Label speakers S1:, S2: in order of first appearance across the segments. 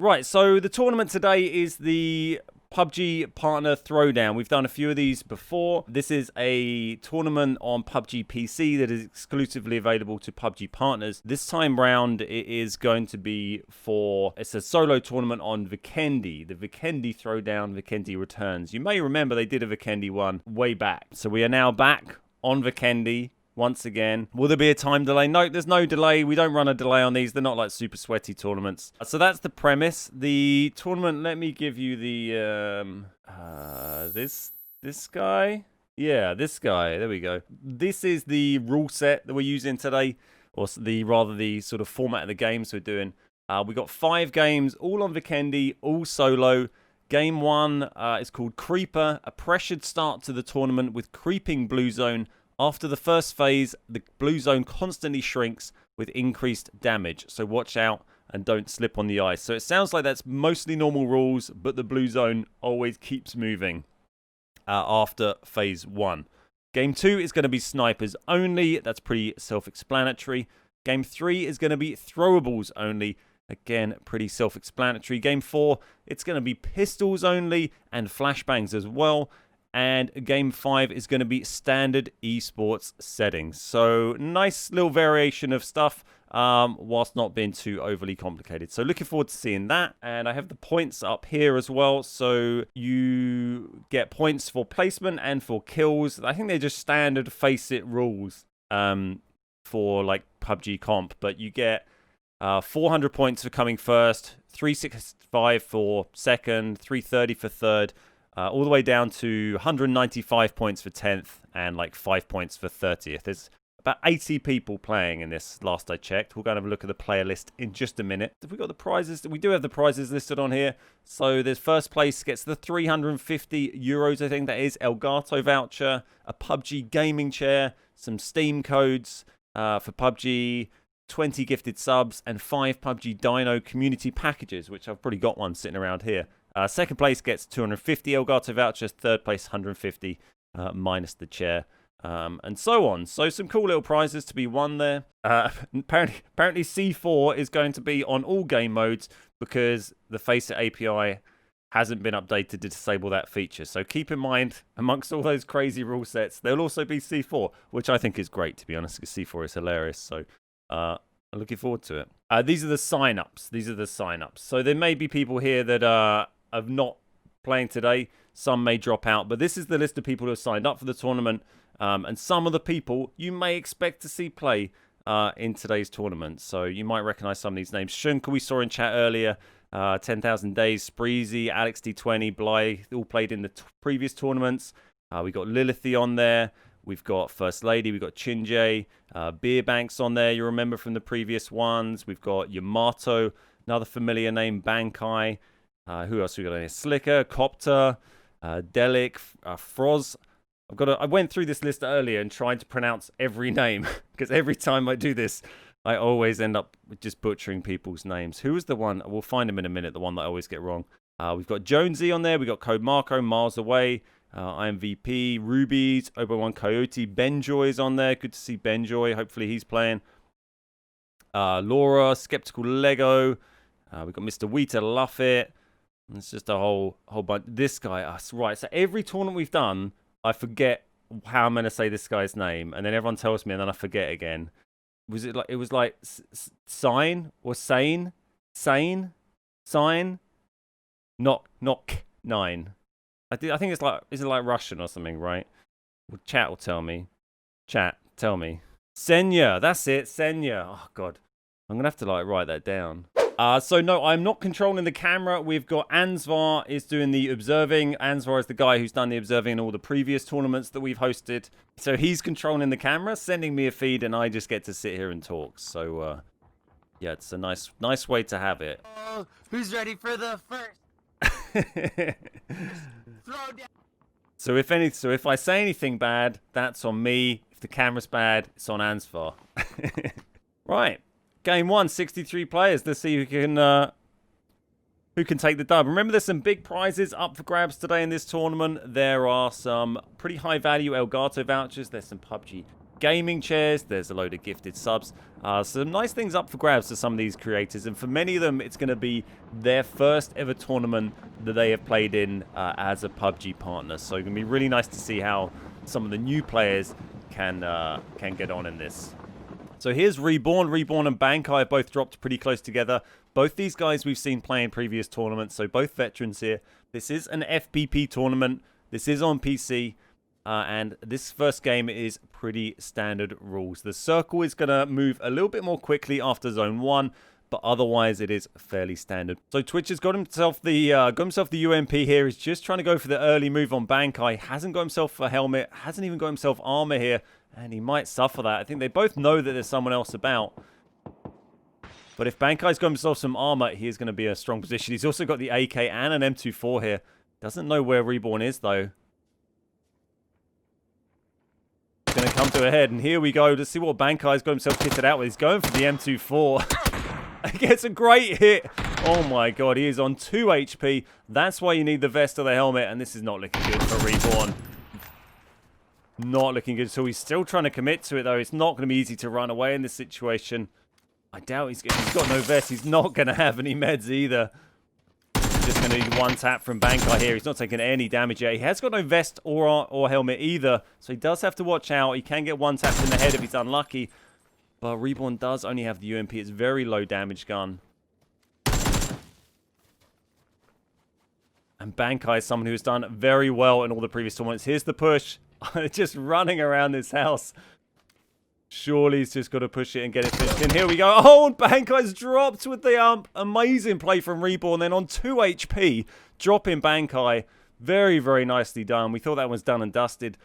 S1: Right, so the tournament today is the PUBG Partner Throwdown. We've done a few of these before. This is a tournament on PUBG PC that is exclusively available to PUBG partners. This time round, it is going to be it's a solo tournament on Vikendi. The Vikendi Throwdown, Vikendi returns. You may remember they did a Vikendi one way back. So we are now back on Vikendi once again. Will there be a time delay? No, there's no delay. We don't run a delay on these. They're not like super sweaty tournaments. So that's the premise. The tournament, let me give you the this guy. Yeah, this guy. There we go. This is the rule set that we're using today, or the sort of format of the games we're doing. We got 5 games, all on Vikendi, all solo. Game 1 is called Creeper, a pressured start to the tournament with creeping blue zone. After the first phase, the blue zone constantly shrinks with increased damage. So watch out and don't slip on the ice. So it sounds like that's mostly normal rules, but the blue zone always keeps moving after phase 1. Game 2 is going to be snipers only. That's pretty self-explanatory. Game 3 is going to be throwables only. Again, pretty self-explanatory. Game 4, it's going to be pistols only and flashbangs as well. And game 5 is going to be standard esports settings. So nice little variation of stuff whilst not being too overly complicated. So looking forward to seeing that. And I have the points up here as well. So you get points for placement and for kills. I think they're just standard face it rules for like PUBG comp. But you get 400 points for coming first, 365 for second, 330 for third. All the way down to 195 points for 10th and like 5 points for 30th. There's about 80 people playing in this last I checked. We'll go and have a look at the player list in just a minute. Have we got the prizes? We do have the prizes listed on here. So there's first place gets the 350 euros, I think that is, Elgato voucher, a PUBG gaming chair, some Steam codes for PUBG, 20 gifted subs, and 5 PUBG Dino community packages, which I've probably got one sitting around here. Second place gets 250 Elgato vouchers. Third place, 150 minus the chair, and so on. So some cool little prizes to be won there. Apparently C4 is going to be on all game modes because the Faceit API hasn't been updated to disable that feature. So keep in mind, amongst all those crazy rule sets, there'll also be C4, which I think is great, to be honest, because C4 is hilarious. So I'm looking forward to it. These are the sign-ups. So there may be people here that are not playing today. Some may drop out, but this is the list of people who have signed up for the tournament, and some of the people you may expect to see play in today's tournament. So you might recognize some of these names. Shunka we saw in chat earlier, 10,000 Days, Spreezy, Alex D20, Bly, all played in the previous tournaments. We got Lilithy on there. We've got First Lady, we've got Chinjay, Beerbanks on there, you remember from the previous ones. We've got Yamato, another familiar name, Bankai. Who else we got on here? Slicker, Copter, Delic, Froz. I went through this list earlier and tried to pronounce every name because every time I do this, I always end up just butchering people's names. Who was the one? We'll find him in a minute. The one that I always get wrong. We've got Jonesy on there. We got Code Marco, Miles Away, IMVP, Rubies, Obo1 Coyote, Benjoy's on there. Good to see Benjoy. Hopefully he's playing. Laura, Skeptical Lego. We've got Mr. Wheater, Luffit. It's just a whole bunch. This guy, right. So every tournament we've done, I forget how I'm going to say this guy's name, and then everyone tells me, and then I forget again. It was like sign or sane, sign, knock 9. I think it's like, is it like Russian or something, right? Well, chat will tell me. Chat, tell me. Senya, that's it, Senya. Oh God, I'm gonna have to like write that down. So no, I'm not controlling the camera. We've got Ansvar is doing the observing. Ansvar is the guy who's done the observing in all the previous tournaments that we've hosted. So he's controlling the camera, sending me a feed, and I just get to sit here and talk. So yeah, it's a nice way to have it.
S2: Oh, who's ready for the first throwdown?
S1: So if I say anything bad, that's on me. If the camera's bad, it's on Ansvar. Right. Game 1, 63 players. Let's see who can take the dub. Remember, there's some big prizes up for grabs today in this tournament. There are some pretty high value Elgato vouchers. There's some PUBG gaming chairs. There's a load of gifted subs. Some nice things up for grabs for some of these creators. And for many of them, it's going to be their first ever tournament that they have played in as a PUBG partner. So it's going to be really nice to see how some of the new players can get on in this. So here's Reborn. Reborn and Bankai both dropped pretty close together. Both these guys we've seen play in previous tournaments, so both veterans here. This is an FPP tournament. This is on PC. And this first game is pretty standard rules. The circle is going to move a little bit more quickly after zone 1, but otherwise it is fairly standard. So Twitch has got himself the UMP here. He's just trying to go for the early move on Bankai. Hasn't got himself a helmet. Hasn't even got himself armor here. And he might suffer that. I think they both know that there's someone else about. But if Bankai's got himself some armor, he is going to be in a strong position. He's also got the AK and an M24 here. Doesn't know where Reborn is, though. Going to come to a head, and here we go to see what Bankai's got himself kitted out with. He's going for the M24. He gets a great hit. Oh my god, he is on 2 HP. That's why you need the vest or the helmet, and this is not looking good for Reborn. Not looking good, so he's still trying to commit to it, though. It's not going to be easy to run away in this situation. I doubt he's got no vest. He's not going to have any meds either. Just going to need one tap from Bankai here. He's not taking any damage yet. He has got no vest or helmet either, so he does have to watch out. He can get one tap in the head if he's unlucky, but Reborn does only have the UMP. It's a very low damage gun. And Bankai is someone who's done very well in all the previous tournaments. Here's the push. Just running around this house. Surely he's just got to push it and get it finished in. Here we go. Oh, and Bankai's dropped with the amazing play from Reborn. Then on 2 HP, dropping Bankai. Very, very nicely done. We thought that was done and dusted.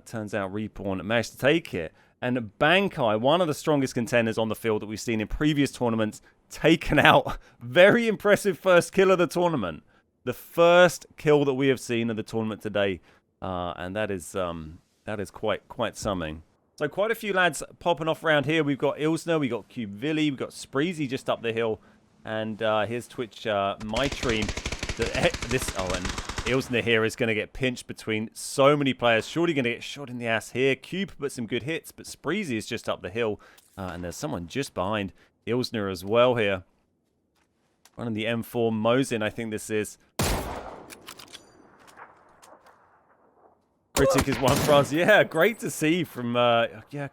S1: Turns out Reborn managed to take it. And Bankai, one of the strongest contenders on the field that we've seen in previous tournaments, taken out. Very impressive first kill of the tournament. The first kill that we have seen of the tournament today. And that is quite something. So quite a few lads popping off around here. We've got Ilsner, we've got Cubevilly, we've got Spreezy just up the hill. And here's Twitch, my stream. And Ilsner here is going to get pinched between so many players. Surely going to get shot in the ass here. Cube put some good hits, but Spreezy is just up the hill. And there's someone just behind Ilsner as well here. Running the M4 Mosin, I think this is. Critic is one for us. Yeah, great to see from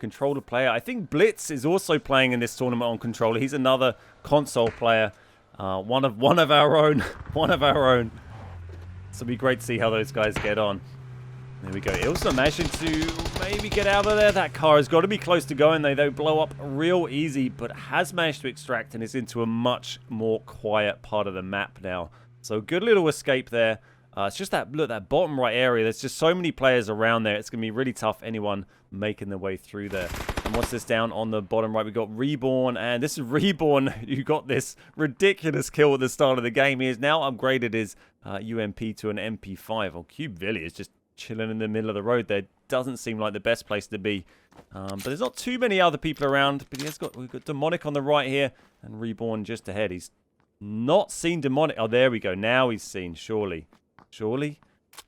S1: controller player. I think Blitz is also playing in this tournament on controller. He's another console player. One of our own. One of our own. So it'll be great to see how those guys get on. There we go. Ilsa managing to maybe get out of there. That car has got to be close to going. They blow up real easy, but has managed to extract and is into a much more quiet part of the map now. So good little escape there. It's just that bottom right area. There's just so many players around there. It's going to be really tough anyone making their way through there. And what's this down on the bottom right? We've got Reborn. And this is Reborn who got this ridiculous kill at the start of the game. He has now upgraded his UMP to an MP5. Oh, Cubevilly is just chilling in the middle of the road there. Doesn't seem like the best place to be. But there's not too many other people around. But we've got Demonic on the right here. And Reborn just ahead. He's not seen Demonic. Oh, there we go. Now he's seen, surely. Surely?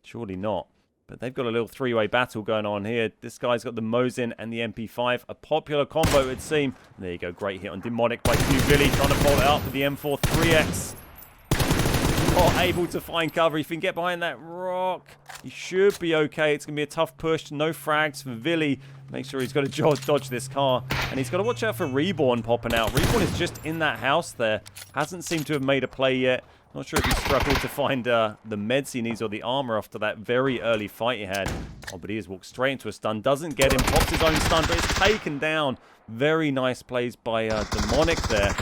S1: Surely not. But they've got a little three-way battle going on here. This guy's got the Mosin and the MP5. A popular combo, it would seem. There you go. Great hit on Demonic by Cubevilly. Trying to follow it up with the M4 3X. Not able to find cover. If he can get behind that rock, he should be okay. It's going to be a tough push. No frags for Villy. Make sure he's got to dodge this car. And he's got to watch out for Reborn popping out. Reborn is just in that house there. Hasn't seemed to have made a play yet. Not sure if he struggled to find the meds he needs or the armor after that very early fight he had. Oh, but he has walked straight into a stun. Doesn't get him. Pops his own stun, but it's taken down. Very nice plays by Demonic there.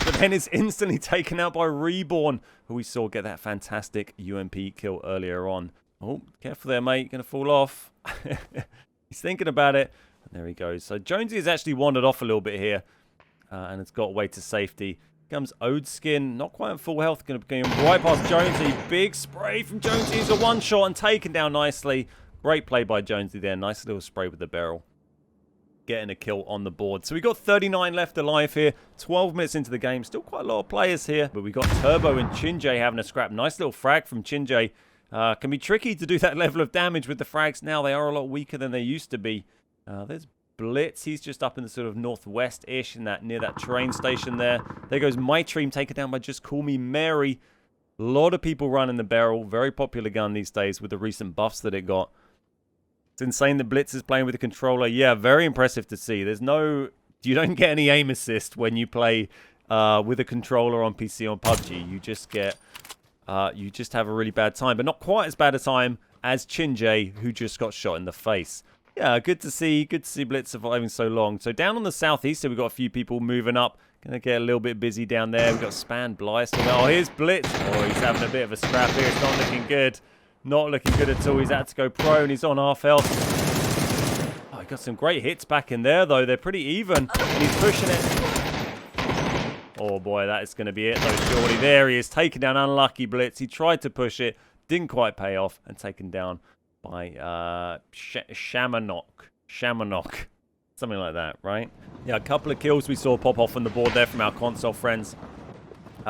S1: But then it's instantly taken out by Reborn, who we saw get that fantastic UMP kill earlier on. Oh, careful there, mate. You're going to fall off. He's thinking about it. And there he goes. So Jonesy has actually wandered off a little bit here. And it's got away to safety. Comes Odeskin, not quite on full health, going to be going right past Jonesy. Big spray from Jonesy. He's a one-shot and taken down nicely. Great play by Jonesy there. Nice little spray with the barrel. Getting a kill on the board. So we got 39 left alive here. 12 minutes into the game. Still quite a lot of players here. But we got Turbo and Chinjay having a scrap. Nice little frag from Chinjay. Can be tricky to do that level of damage with the frags now. They are a lot weaker than they used to be. There's Blitz. He's just up in the sort of northwest-ish in that near that train station there. There goes My Dream, taken down by Just Call Me Mary. A lot of people running the barrel. Very popular gun these days with the recent buffs that it got. It's insane that Blitz is playing with a controller. Yeah, very impressive to see. You don't get any aim assist when you play with a controller on PC on PUBG. You just have a really bad time, but not quite as bad a time as Chinjay, who just got shot in the face. Yeah, good to see Blitz surviving so long. So down on the southeast, we've got a few people moving up. Gonna get a little bit busy down there. We've got Span, Blythe. Oh, here's Blitz. Oh, he's having a bit of a scrap here. It's not looking good. Not looking good at all. He's had to go prone. He's on half health. Oh, he got some great hits back in there, though. They're pretty even. And he's pushing it. Oh, boy, that is going to be it, though, surely. There he is, taken down. Unlucky Blitz. He tried to push it. Didn't quite pay off. And taken down by Shamanok. Something like that, right? Yeah, a couple of kills we saw pop off on the board there from our console friends.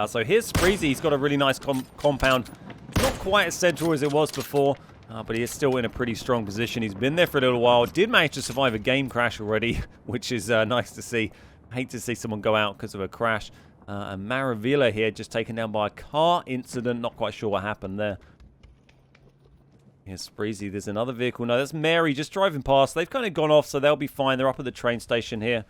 S1: So here's Spreezy. He's got a really nice compound. Not quite as central as it was before, but he is still in a pretty strong position. He's been there for a little while. Did manage to survive a game crash already, which is nice to see. I hate to see someone go out because of a crash. And Maravilla here just taken down by a car incident. Not quite sure what happened there. Here's Spreezy. There's another vehicle. No, that's Mary just driving past. They've kind of gone off, so they'll be fine. They're up at the train station here.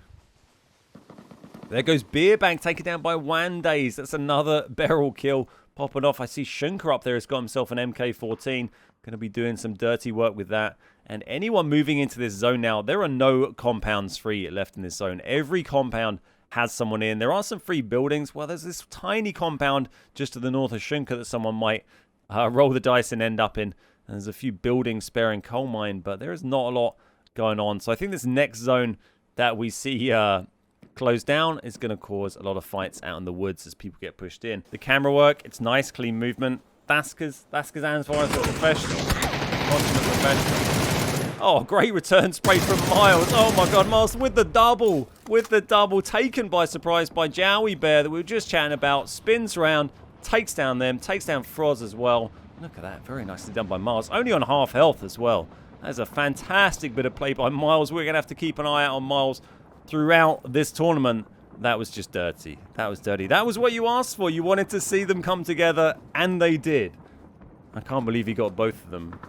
S1: There goes Beerbank, taken down by Wandays. That's another barrel kill popping off. I see Shunker up there has got himself an MK14. Going to be doing some dirty work with that. And anyone moving into this zone now, there are no compounds free left in this zone. Every compound has someone in. There are some free buildings. Well, there's this tiny compound just to the north of Shunker that someone might roll the dice and end up in. And there's a few buildings sparing coal mine, but there is not a lot going on. So I think this next zone that we see closed down is going to cause a lot of fights out in the woods as people get pushed in. The camera work, it's nice, clean movement. Thaska's Ansvar is a professional. Consummate professional. Oh, great return spray from Miles. Oh my god, Miles with the double. With the double. Taken by surprise by Jowie Bear that we were just chatting about. Spins around, takes down them, takes down Froz as well. Look at that. Very nicely done by Miles. Only on half health as well. That is a fantastic bit of play by Miles. We're going to have to keep an eye out on Miles throughout this tournament. That was just dirty. That was dirty. That was what you asked for. You wanted to see them come together, and they did. I can't believe he got both of them.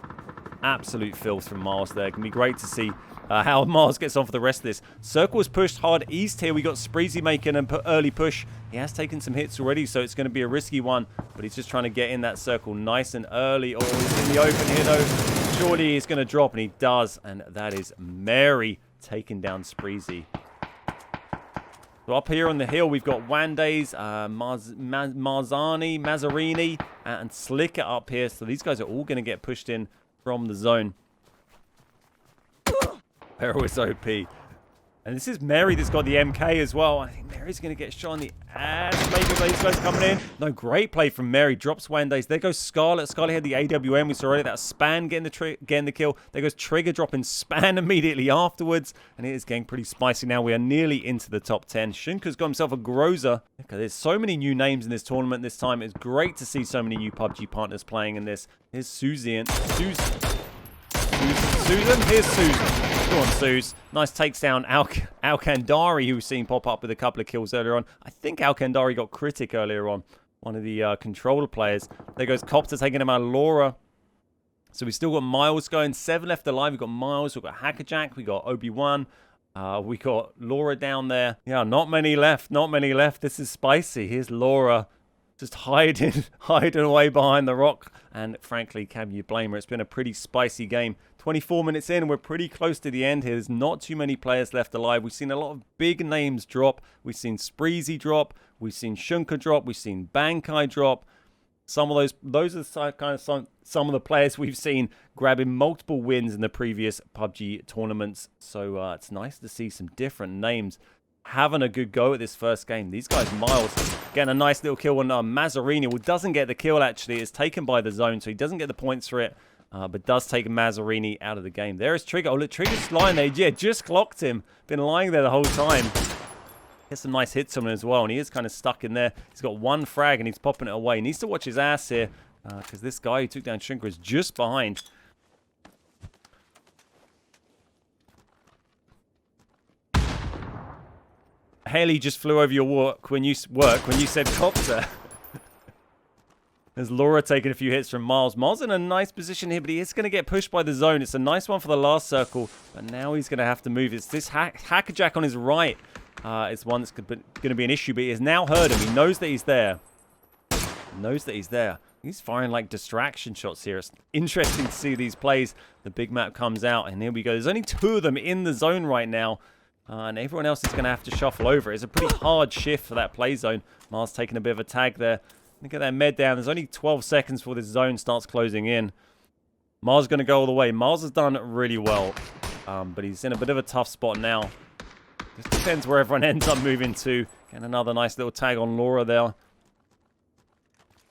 S1: Absolute filth from Miles there. It can be great to see how Miles gets on for the rest of this. Circle's pushed hard east here. We got Spreezy making an early push. He has taken some hits already, so it's going to be a risky one. But he's just trying to get in that circle nice and early. Oh, he's in the open here, though. Surely he's going to drop, and he does. And that is Mary taking down Spreezy. So up here on the hill, we've got Wandays, Mazzarini, and Slicker up here. So these guys are all going to get pushed in from the zone. Peril is OP. And this is Mary that's got the MK as well. I think Mary's going to get shot on the ass. Maybe these guys coming in. No, great play from Mary. Drops Wandays. There goes Scarlet. Scarlet had the AWM. We saw already that Span getting the kill. There goes Trigger dropping Span immediately afterwards. And it is getting pretty spicy now. We are nearly into the top 10. Shunker's got himself a Groza. Okay, there's so many new names in this tournament this time. It's great to see so many new PUBG partners playing in this. Here's Susan. Here's Susan. Go on, Suze. Nice takes down Alkandari, who was seen pop up with a couple of kills earlier on. I think Alkandari got Critic earlier on, one of the controller players. There goes Copter taking him out of Laura. So we've still got Miles going. 7 left alive. We've got Miles. We've got Hackerjack. We've got Obi-Wan. We got Laura down there. Yeah, not many left. Not many left. This is spicy. Here's Laura. Just hiding away behind the rock. And frankly, can you blame her? It's been a pretty spicy game. 24 minutes in, and we're pretty close to the end here. There's not too many players left alive. We've seen a lot of big names drop. We've seen Spreezy drop. We've seen Shunker drop. We've seen Bankai drop. Some of those are kind of some of the players we've seen grabbing multiple wins in the previous PUBG tournaments. So it's nice to see some different names having a good go at this first game. These guys, Miles, getting a nice little kill on Mazzarini. Well, doesn't get the kill, actually. It's taken by the zone, so he doesn't get the points for it, but does take Mazzarini out of the game. There is Trigger. Oh, look, Trigger's lying there. Yeah, just clocked him. Been lying there the whole time. Gets some nice hits on him as well, and he is kind of stuck in there. He's got one frag, and he's popping it away. He needs to watch his ass here, because this guy who took down Shunker is just behind. Haley just flew over your work when you said copter. There's Laura taking a few hits from Miles. Miles in a nice position here, but he is going to get pushed by the zone. It's a nice one for the last circle, but now he's going to have to move. It's this Hackerjack on his right. It's one that's going to be an issue, but he has now heard him. He knows that he's there. He's firing like distraction shots here. It's interesting to see these plays. The big map comes out, and here we go. There's only 2 of them in the zone right now, and everyone else is going to have to shuffle over. It's a pretty hard shift for that play zone. Miles taking a bit of a tag there. Get that med down. There's only 12 seconds before this zone starts closing in. Miles is going to go all the way. Miles has done really well, but he's in a bit of a tough spot now. Just depends where everyone ends up moving to. Getting another nice little tag on Laura there.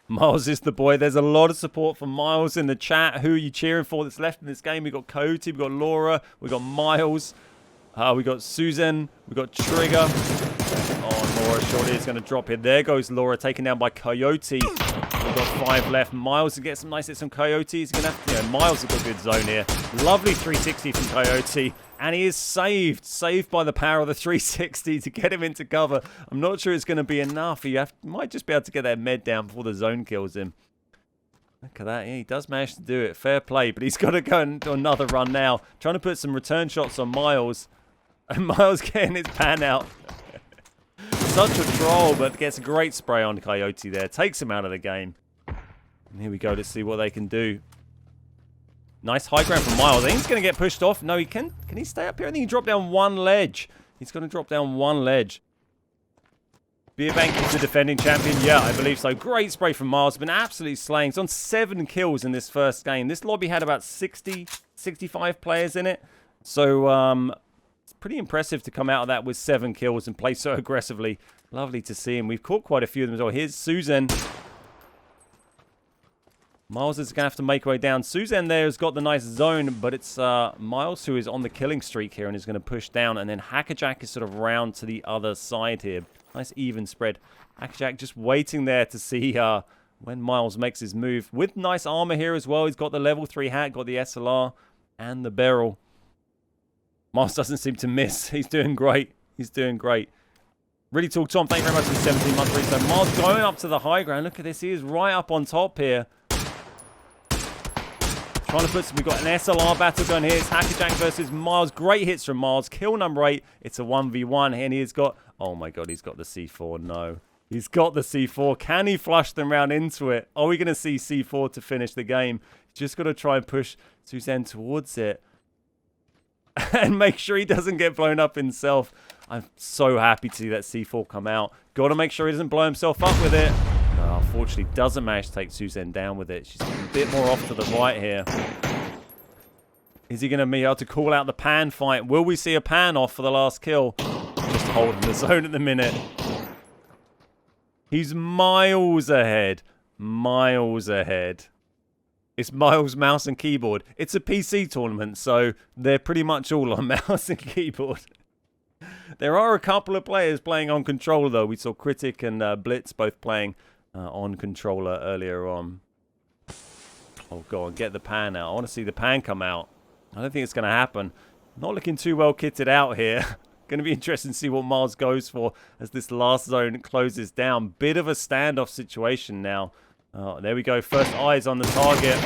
S1: Miles is the boy. There's a lot of support for Miles in the chat. Who are you cheering for that's left in this game? We've got Coyote, we've got Laura, we've got Miles, we've got Susan, we've got Trigger. Oh, Laura surely is going to drop here. There goes Laura, taken down by Coyote. We've got 5 left. Miles to get some nice hits from Coyote. He's going to have to, Miles has got a good zone here. Lovely 360 from Coyote. And he is saved. Saved by the power of the 360 to get him into cover. I'm not sure it's going to be enough. He might just be able to get that med down before the zone kills him. Look at that. Yeah, he does manage to do it. Fair play. But he's got to go and do another run now. Trying to put some return shots on Miles. And Miles getting his pan out. Such a troll, but gets a great spray on Coyote there. Takes him out of the game. And here we go to see what they can do. Nice high ground from Miles. I think he's going to get pushed off. No, he can. Can he stay up here? I think he dropped down 1 ledge. He's going to drop down 1 ledge. Beerbank is the defending champion. Yeah, I believe so. Great spray from Miles. Been absolutely slaying. He's on 7 kills in this first game. This lobby had about 60, 65 players in it. So, it's pretty impressive to come out of that with 7 kills and play so aggressively. Lovely to see him. We've caught quite a few of them as well. Here's Susan. Miles is going to have to make her way down. Susan there has got the nice zone, but it's Miles who is on the killing streak here and is going to push down. And then Hackerjack is sort of round to the other side here. Nice even spread. Hackerjack just waiting there to see when Miles makes his move. With nice armor here as well. He's got the level 3 hat, got the SLR and the barrel. Miles doesn't seem to miss. He's doing great. He's doing great. Really talk Tom. Thank you very much for the 17-month reset. Miles going up to the high ground. Look at this. He is right up on top here. Trying to put some, we've got an SLR battle going here. It's Hackerjack versus Miles. Great hits from Miles. Kill number 8. It's a 1v1. And he's got, oh my god, he's got the C4. No. He's got the C4. Can he flush them round into it? Are we going to see C4 to finish the game? Just got to try and push Suzanne towards it. And make sure he doesn't get blown up himself. I'm so happy to see that C4 come out. Got to make sure he doesn't blow himself up with it. No, unfortunately, doesn't manage to take Suzanne down with it. She's a bit more off to the right here. Is he going to be able to call out the pan fight? Will we see a pan off for the last kill? Just holding the zone at the minute. He's miles ahead. Miles ahead. It's Miles mouse and keyboard. It's a PC tournament, so they're pretty much all on mouse and keyboard. There are a couple of players playing on controller, though. We saw Critic and Blitz both playing on controller earlier on. Oh, go on, get the pan out. I want to see the pan come out. I don't think it's going to happen. Not looking too well kitted out here. Going to be interesting to see what Miles goes for as this last zone closes down. Bit of a standoff situation now. There we go. First eyes on the target.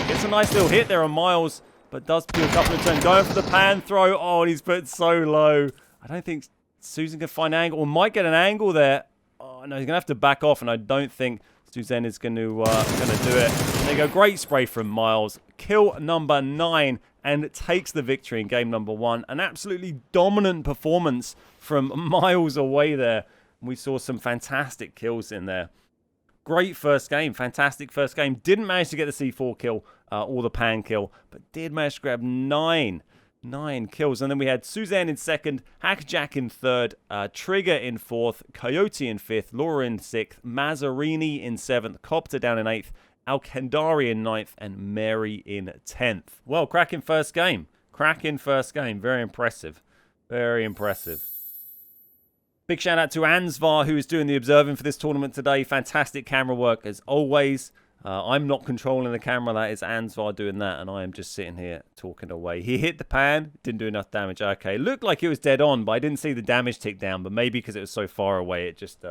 S1: Gets a nice little hit there on Miles, but does do a couple of turns. Going for the pan throw. Oh, and he's put so low. I don't think Susan can find an angle, or might get an angle there. Oh, no, he's going to have to back off, and I don't think Suzanne is going to do it. There you go. Great spray from Miles. Kill number 9, and it takes the victory in game number 1. An absolutely dominant performance from Miles away there. We saw some fantastic kills in there. Great first game. Fantastic first game. Didn't manage to get the C4 kill or the pan kill, but did manage to grab 9 kills. And then we had Suzanne in 2nd, Hackjack in 3rd, Trigger in 4th, Coyote in 5th, Laura in 6th, Mazzarini in 7th, Copter down in 8th, Alkandari in 9th, and Mary in 10th. Well, cracking first game. Cracking first game. Very impressive. Very impressive. Big shout out to Ansvar, who is doing the observing for this tournament today. Fantastic camera work as always. I'm not controlling the camera. That is Ansvar doing that, and I am just sitting here talking away. He hit the pan, didn't do enough damage. Okay, looked like it was dead on, but I didn't see the damage tick down. But maybe because it was so far away, it just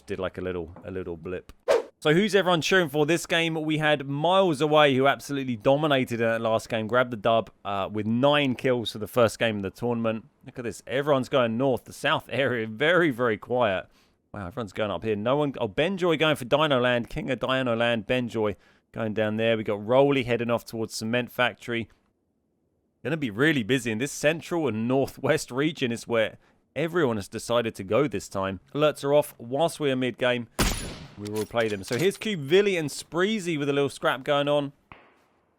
S1: did like a little blip. So who's everyone cheering for this game? We had Miles Away, who absolutely dominated in that last game, grabbed the dub with 9 kills for the first game of the tournament. Look at this. Everyone's going north. The south area, very, very quiet. Wow, everyone's going up here. No one... Oh, Benjoy going for Dino Land. King of Dino Land, Benjoy going down there. We got Rolly heading off towards Cement Factory. Going to be really busy in this central and northwest region is where everyone has decided to go this time. Alerts are off whilst we're mid-game. We will play them. So here's Cube Villy and Spreezy with a little scrap going on.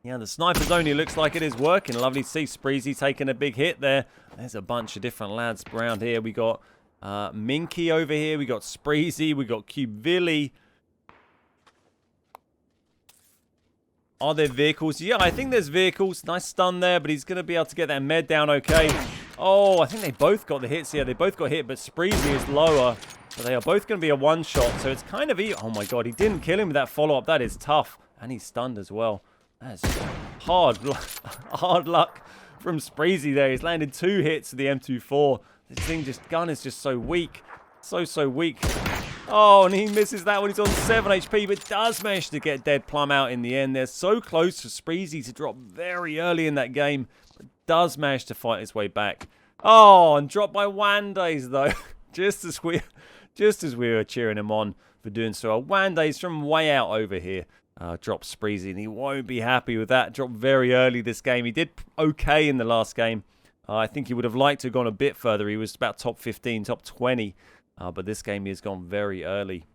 S1: Yeah, the snipers only looks like it is working. Lovely to see Spreezy taking a big hit there. There's a bunch of different lads around here. We got Minky over here. We got Spreezy. We got Cube Villy. Are there vehicles? Yeah, I think there's vehicles. Nice stun there, but he's going to be able to get that med down okay. Oh, I think they both got the hits here. They both got hit, but Spreezy is lower. But they are both going to be a one-shot, so it's kind of... Oh, my God, he didn't kill him with that follow-up. That is tough. And he's stunned as well. That's hard luck from Spreezy there. He's landed 2 hits to the M24. This gun is just so weak. So weak. Oh, and he misses that when he's on 7 HP, but does manage to get Dead Plum out in the end. They're so close for Spreezy to drop very early in that game, but does manage to fight his way back. Oh, and dropped by Wandays, though. just as we were cheering him on for doing so. Wandays from way out over here. Dropped Spreezy, and he won't be happy with that. Dropped very early this game. He did okay in the last game. I think he would have liked to have gone a bit further. He was about top 15, top 20. But this game he has gone very early.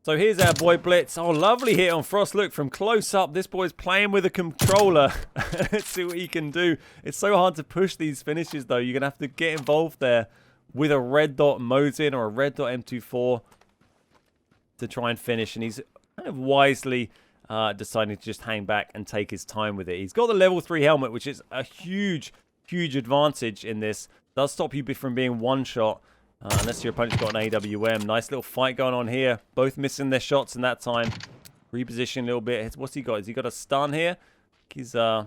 S1: So here's our boy Blitz. Oh, lovely hit on Frost. Look, from close up, this boy's playing with a controller. Let's see what he can do. It's so hard to push these finishes, though. You're going to have to get involved there with a red dot Mosin or a red dot M24 to try and finish. And he's kind of wisely deciding to just hang back and take his time with it. He's got the level 3 helmet, which is a huge advantage in this. Does stop you from being one-shot. Unless your opponent's got an AWM. Nice little fight going on here. Both missing their shots in that time. Reposition a little bit. What's he got? Has he got a stun here? He's, yeah,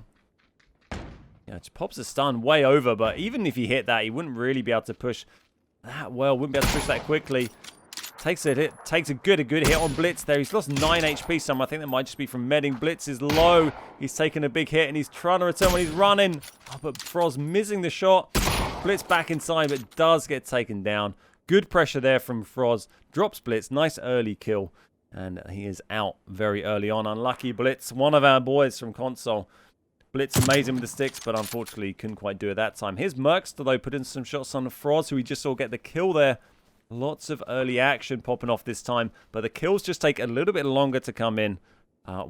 S1: just pops a stun way over. But even if he hit that, he wouldn't really be able to push that well. Wouldn't be able to push that quickly. Takes a good hit on Blitz there. He's lost 9 HP some. I think that might just be from medding. Blitz is low. He's taking a big hit and he's trying to return when he's running. Oh, but Froz missing the shot. Blitz back inside, but does get taken down. Good pressure there from Froz. Drops Blitz. Nice early kill. And he is out very early on. Unlucky Blitz. One of our boys from console. Blitz amazing with the sticks, but unfortunately couldn't quite do it that time. Here's Merkster, though, putting some shots on Froz, who we just saw get the kill there. Lots of early action popping off this time. But the kills just take a little bit longer to come in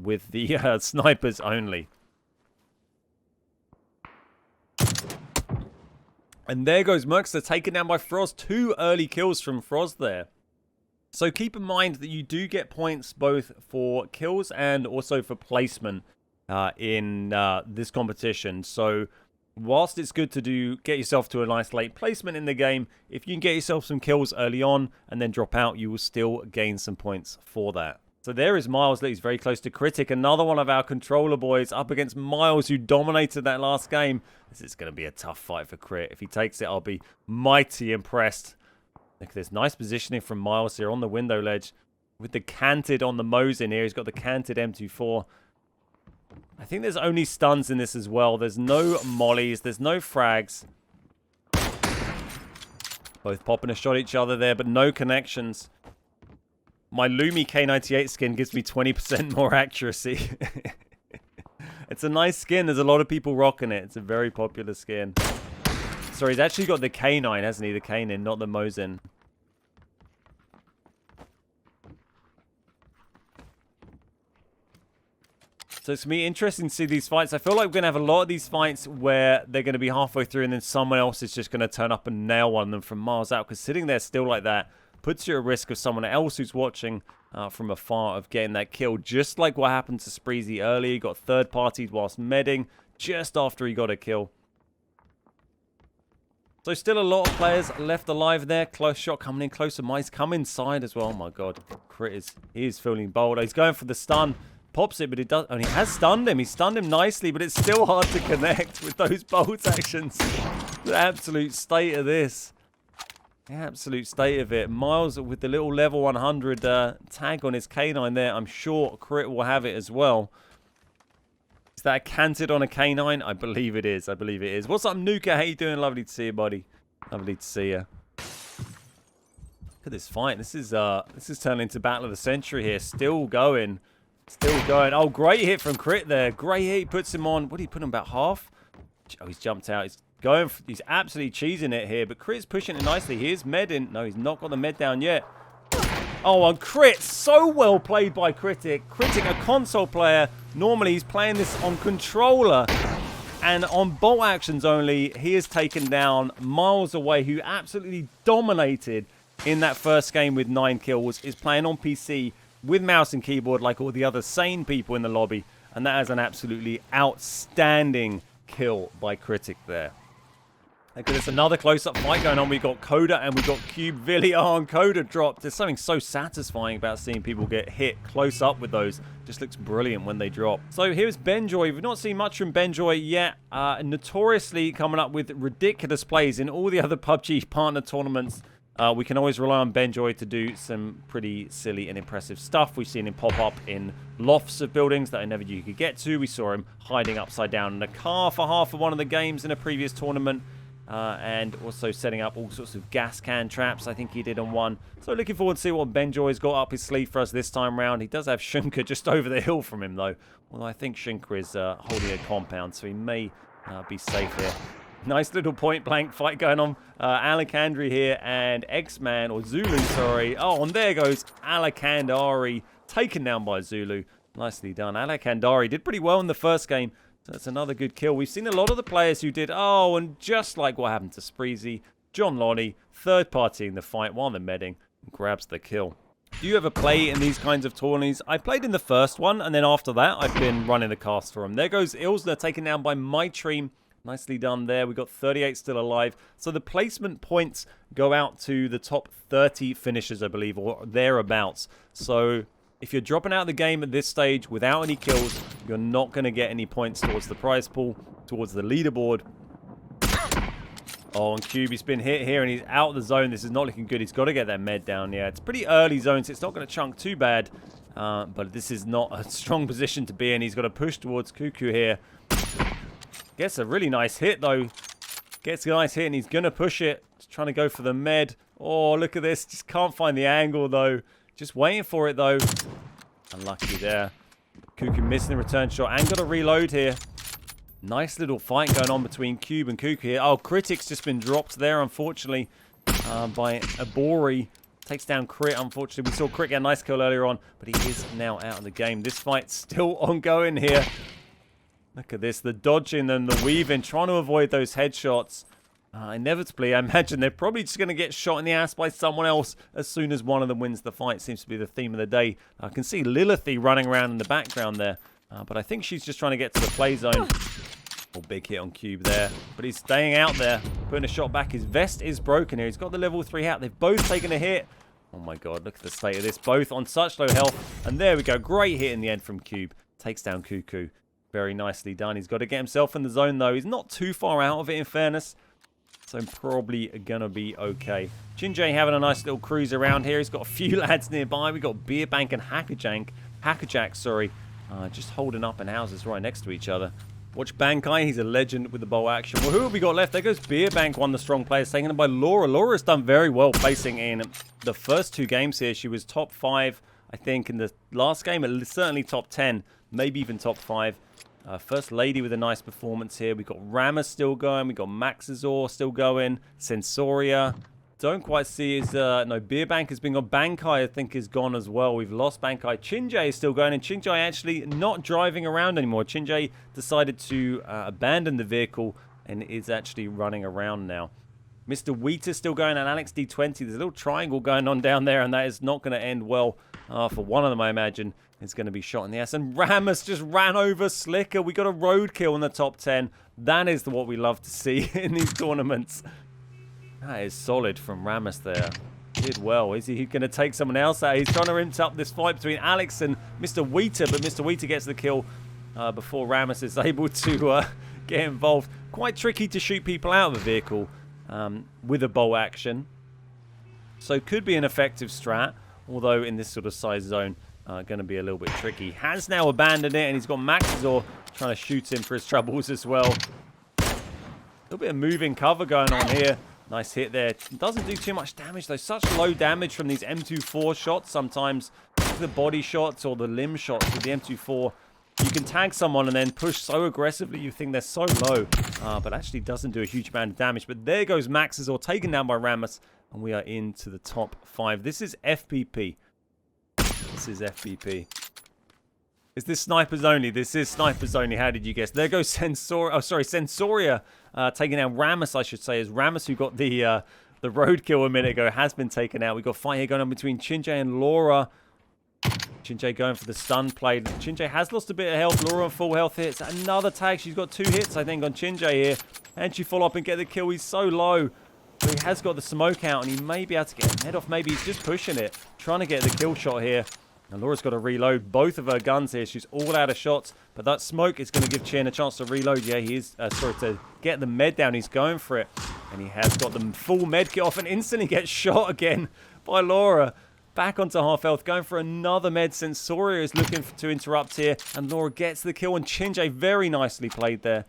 S1: with the snipers only. And there goes Merkster, taken down by Froz. 2 early kills from Froz there. So keep in mind that you do get points both for kills and also for placement in this competition. So whilst it's good to get yourself to a nice late placement in the game, if you can get yourself some kills early on and then drop out, you will still gain some points for that. So there is Miles. He's very close to Critic. Another one of our controller boys up against Miles, who dominated that last game. This is going to be a tough fight for Crit. If he takes it, I'll be mighty impressed. Look at this. Nice positioning from Miles here on the window ledge. With the canted on the Mosin here. He's got the canted M24. I think there's only stuns in this as well. There's no mollies. There's no frags. Both popping a shot at each other there, but no connections. My Lumi K98 skin gives me 20% more accuracy. It's a nice skin. There's a lot of people rocking it. It's a very popular skin. Sorry, he's actually got the K9, hasn't he? The K9, not the Mosin. So it's going to be interesting to see these fights. I feel like we're going to have a lot of these fights where they're going to be halfway through and then someone else is just going to turn up and nail one of them from miles out. Because sitting there still like that puts you at risk of someone else who's watching from afar of getting that kill. Just like what happened to Spreezy earlier. He got third-partied whilst medding just after he got a kill. So still a lot of players left alive there. Close shot coming in closer. Mice come inside as well. Oh my god. Crit is feeling bold. He's going for the stun. Pops it, but it does. And he has stunned him. He stunned him nicely, but it's still hard to connect with those bolt actions. The absolute state of this. The absolute state of it. Miles with the little level 100 tag on his canine there. I'm sure Crit will have it as well. Is that canted on a canine? I believe it is. I believe it is. What's up, Nuka? How you doing? Lovely to see you, buddy. Lovely to see you. Look at this fight. This is turning into Battle of the Century here. Still going. Still going. Oh, great hit from Crit there. Great hit. He puts him on. What did he put him about half? Oh, he's jumped out. He's going. He's absolutely cheesing it here. But Crit's pushing it nicely. Here's med in. No, he's not got the med down yet. Oh, and Crit, so well played by Critic. Critic, a console player. Normally, he's playing this on controller. And on bolt actions only, he is taken down miles away, who absolutely dominated in that first game with 9 kills. Is playing on PC with mouse and keyboard like all the other sane people in the lobby. And that is an absolutely outstanding kill by Critic there. Okay, there's another close-up fight going on. We've got Coda and we've got Cube. Villiar and Coda dropped. There's something so satisfying about seeing people get hit close up with those. Just looks brilliant when they drop. So here's Benjoy. We've not seen much from Benjoy yet. Notoriously coming up with ridiculous plays in all the other PUBG partner tournaments. We can always rely on Benjoy to do some pretty silly and impressive stuff. We've seen him pop up in lofts of buildings that I never knew you could get to. We saw him hiding upside down in a car for half of one of the games in a previous tournament. And also setting up all sorts of gas can traps, I think he did on one. So looking forward to see what Benjoy's got up his sleeve for us this time round. He does have Shunker just over the hill from him, though. Although I think Shunker is holding a compound, so he may be safe here. Nice little point-blank fight going on. Alakandri here and X-Man, or Zulu, sorry. Oh, and there goes Alakandari, taken down by Zulu. Nicely done. Alakandari did pretty well in the first game. That's another good kill. We've seen a lot of the players who did, oh, and just like what happened to Spreezy, John Lonnie, third party in the fight while they're medding, grabs the kill. Do you ever play in these kinds of tourneys? I played in the first one, and then after that, I've been running the cast for him. There goes Ilsner, taken down by MyTream. Nicely done there. We've got 38 still alive. So the placement points go out to the top 30 finishers, I believe, or thereabouts. So if you're dropping out of the game at this stage without any kills, you're not going to get any points towards the prize pool, towards the leaderboard. Oh, and Cube, he's been hit here and he's out of the zone. This is not looking good. He's got to get that med down. Yeah, it's pretty early zone, so it's not going to chunk too bad. But this is not a strong position to be in. He's got to push towards Cuckoo here. Gets a really nice hit, though. Gets a nice hit and he's going to push it. Just trying to go for the med. Oh, look at this. Just can't find the angle, though. Just waiting for it, though. Unlucky there. Cuckoo missing the return shot and got a reload here. Nice little fight going on between Cube and Cuckoo here. Oh, Critic's just been dropped there, unfortunately, by Abori. Takes down Crit, unfortunately. We saw Crit get a nice kill earlier on, but he is now out of the game. This fight's still ongoing here. Look at this. The dodging and the weaving, trying to avoid those headshots. Inevitably, I imagine they're probably just going to get shot in the ass by someone else as soon as one of them wins the fight. Seems to be the theme of the day. I can see Lilithy running around in the background there. But I think she's just trying to get to the play zone. Oh, big hit on Cube there. But he's staying out there, putting a shot back. His vest is broken here. He's got the level 3 hat. They've both taken a hit. Oh my god, look at the state of this. Both on such low health. And there we go. Great hit in the end from Cube. Takes down Cuckoo. Very nicely done. He's got to get himself in the zone, though. He's not too far out of it, in fairness. So probably going to be okay. Chinjay having a nice little cruise around here. He's got a few lads nearby. We've got Beerbank and Hackerjack, sorry. Just holding up in houses right next to each other. Watch Bankai. He's a legend with the bow action. Well, who have we got left? There goes Beerbank, one of the strong players, taken by Laura. Laura's done very well placing in the first 2 games here. She was top 5, I think, in the last game. Certainly top 10, maybe even top 5. First Lady with a nice performance here. We've got Rama still going. We've got Maxazor still going. Sensoria. Don't quite see his... no, Beerbank has been gone. Bankai, I think, is gone as well. We've lost Bankai. Chinjay is still going. And Chinjay actually not driving around anymore. Chinjay decided to abandon the vehicle and is actually running around now. Mr. Wheat is still going. And Alex D20. There's a little triangle going on down there. And that is not going to end well for one of them, I imagine. It's going to be shot in the ass. And Ramus just ran over Slicker. We got a roadkill in the top 10. That is what we love to see in these tournaments. That is solid from Ramos there. Did well. Is he going to take someone else out? He's trying to interrupt this fight between Alex and Mr. Wheater, but Mr. Wheater gets the kill before Ramos is able to get involved. Quite tricky to shoot people out of a vehicle with a bolt action. So could be an effective strat, although in this sort of size zone, going to be a little bit tricky. Has now abandoned it, and he's got Maxizor trying to shoot him for his troubles as well. A little bit of moving cover going on here. Nice hit there. Doesn't do too much damage though. Such low damage from these M24 shots. Sometimes the body shots or the limb shots with the M24. You can tag someone and then push so aggressively you think they're so low. But actually doesn't do a huge amount of damage. But there goes Maxizor, taken down by Ramos. And we are into the top 5. This is FPP. This is FPP. Is this snipers only? This is snipers only. How did you guess? There goes Sensoria. Oh, sorry, Sensoria taking down Ramos, I should say. As Ramos, who got the roadkill a minute ago, has been taken out. We've got a fight here going on between Chinjay and Laura. Chinjay going for the stun play. Chinjay has lost a bit of health. Laura on full health hits. Another tag. She's got 2 hits, I think, on Chinjay here. And she follow up and get the kill. He's so low. But he has got the smoke out, and he may be able to get a head off. Maybe he's just pushing it, trying to get the kill shot here. And Laura's got to reload both of her guns here. She's all out of shots, but that smoke is going to give Chin a chance to reload. Yeah, he is, sorry, to get the med down. He's going for it, and he has got the full med kit off and instantly gets shot again by Laura. Back onto half health, going for another med. Sensoria is looking to interrupt here, and Laura gets the kill, and Chinjay very nicely played there.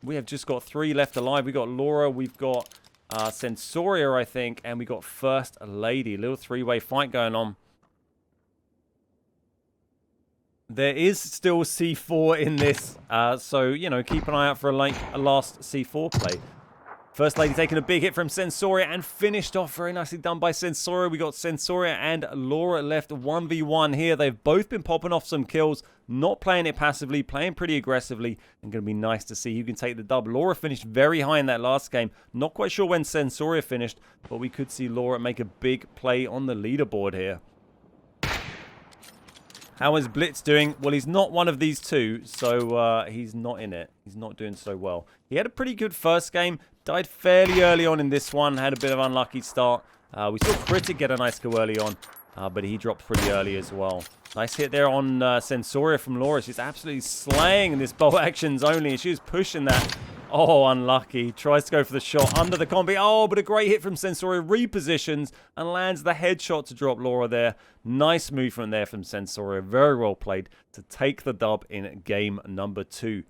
S1: We have just got 3 left alive. We've got Laura, we've got Sensoria, I think, and we got First Lady. Little 3-way fight going on. There is still C4 in this, so, you know, keep an eye out for a last C4 play. First Lady taking a big hit from Sensoria and finished off very nicely done by Sensoria. We got Sensoria and Laura left 1v1 here. They've both been popping off some kills, not playing it passively, playing pretty aggressively, and going to be nice to see who can take the dub. Laura finished very high in that last game. Not quite sure when Sensoria finished, but we could see Laura make a big play on the leaderboard here. How is Blitz doing? Well, he's not one of these two, so he's not in it. He's not doing so well. He had a pretty good first game. Died fairly early on in this one. Had a bit of an unlucky start. We saw Critic get a nice kill early on, but he dropped pretty early as well. Nice hit there on Sensoria from Laura. She's absolutely slaying this bolt actions only. She was pushing that. Oh, unlucky. Tries to go for the shot under the combi. Oh, but a great hit from Sensoria. Repositions and lands the headshot to drop Laura there. Nice movement there from Sensoria. Very well played to take the dub in game number 2.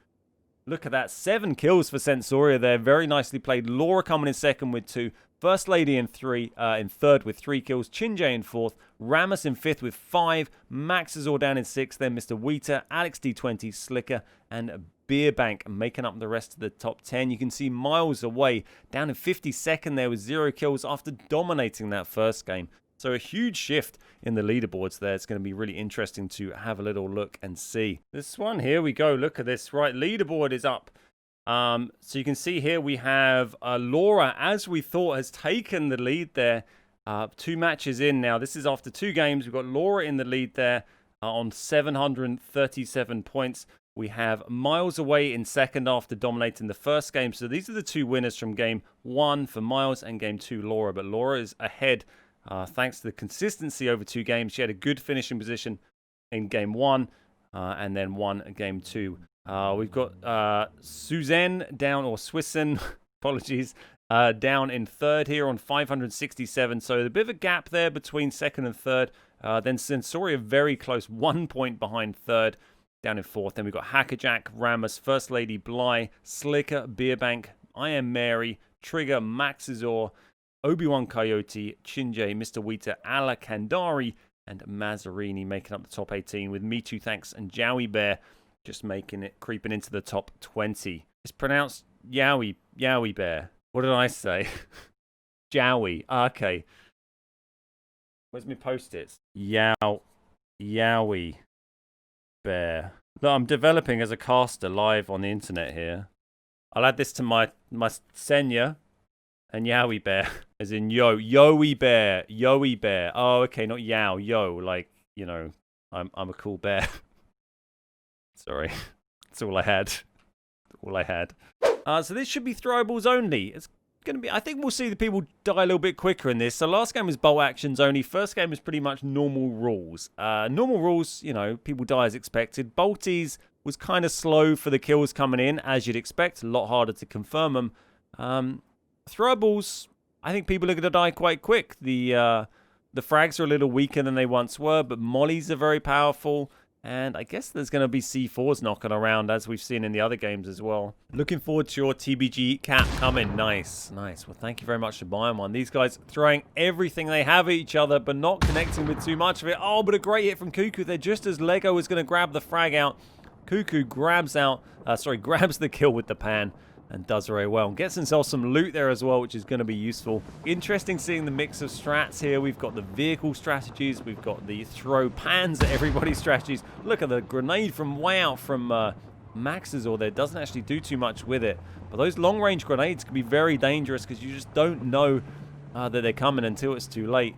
S1: Look at that. 7 kills for Sensoria there. Very nicely played. Laura coming in second with 2. First Lady in third with 3 kills. Chinjay in 4th. Ramos in 5th with 5. Maxizor down in 6th. Then Mr. Wheater, Alex D20, Slicker, and Beerbank making up the rest of the top 10. You can see miles away. Down in 52nd there with 0 kills after dominating that first game. So a huge shift in the leaderboards there. It's going to be really interesting to have a little look and see. This one, here we go. Look at this. Right, leaderboard is up. So you can see here we have Laura, as we thought, has taken the lead there. 2 matches in now. This is after 2 games. We've got Laura in the lead there on 737 points. We have Miles away in second after dominating the first game. So these are the 2 winners from game 1 for Miles and game 2 Laura. But Laura is ahead thanks to the consistency over 2 games. She had a good finishing position in game 1 and then won game 2. We've got Suzanne down, or Swissen, apologies, down in 3rd here on 567. So a bit of a gap there between 2nd and 3rd. Then Sensoria very close, 1 point behind 3rd, down in 4th. Then we've got Hackerjack, Ramos, First Lady, Bly, Slicker, Beerbank, I Am Mary, Trigger, Maxizor, Obi-Wan Coyote, Chinjay, Mr. Wheater, Ala Kandari, and Mazzarini making up the top 18, with Me Too Thanks and Jowie Bear just making it, creeping into the top 20. It's pronounced Yowie Bear. What did I say? Jowie. Okay. Where's my post-its? Yowie Bear. Look, I'm developing as a caster live on the internet here. I'll add this to my Senya and Yowie Bear, as in Yowie Bear. Oh, okay, not Yow, Yo, like, you know, I'm a cool bear. Sorry, that's all I had. So this should be throwables only. It's going to be, I think we'll see the people die a little bit quicker in this. So last game was bolt actions only. First game was pretty much normal rules. Normal rules, you know, people die as expected. Bolties was kind of slow for the kills coming in, as you'd expect. A lot harder to confirm them. Throwables, I think people are going to die quite quick. The frags are a little weaker than they once were, but mollies are very powerful. And I guess there's going to be C4s knocking around, as we've seen in the other games as well. Looking forward to your TBG cap coming. Nice, nice. Well, thank you very much for buying one. These guys throwing everything they have at each other, but not connecting with too much of it. Oh, but a great hit from Cuckoo there. Just as Lego is going to grab the frag out, Cuckoo grabs the kill with the pan. And does very well. And gets himself some loot there as well, which is going to be useful. Interesting seeing the mix of strats here. We've got the vehicle strategies. We've got the throw pans at everybody's strategies. Look at the grenade from way out from Max's or there. Doesn't actually do too much with it. But those long-range grenades can be very dangerous because you just don't know that they're coming until it's too late.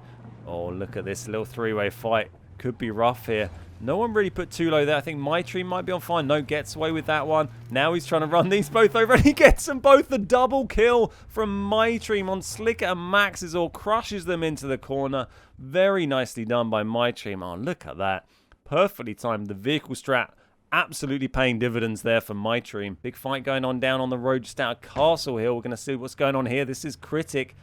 S1: Oh, look at this little three-way fight. Could be rough here. No one really put too low there. I think My Tree might be on fire. No gets away with that one. Now he's trying to run these both over, and he gets them both. The double kill from My Tree on Slicker and Max's or crushes them into the corner. Very nicely done by My Tree. Oh, look at that. Perfectly timed. The vehicle strat absolutely paying dividends there for My Tree. Big fight going on down on the road just out of Castle Hill. We're going to see what's going on here. This is Critic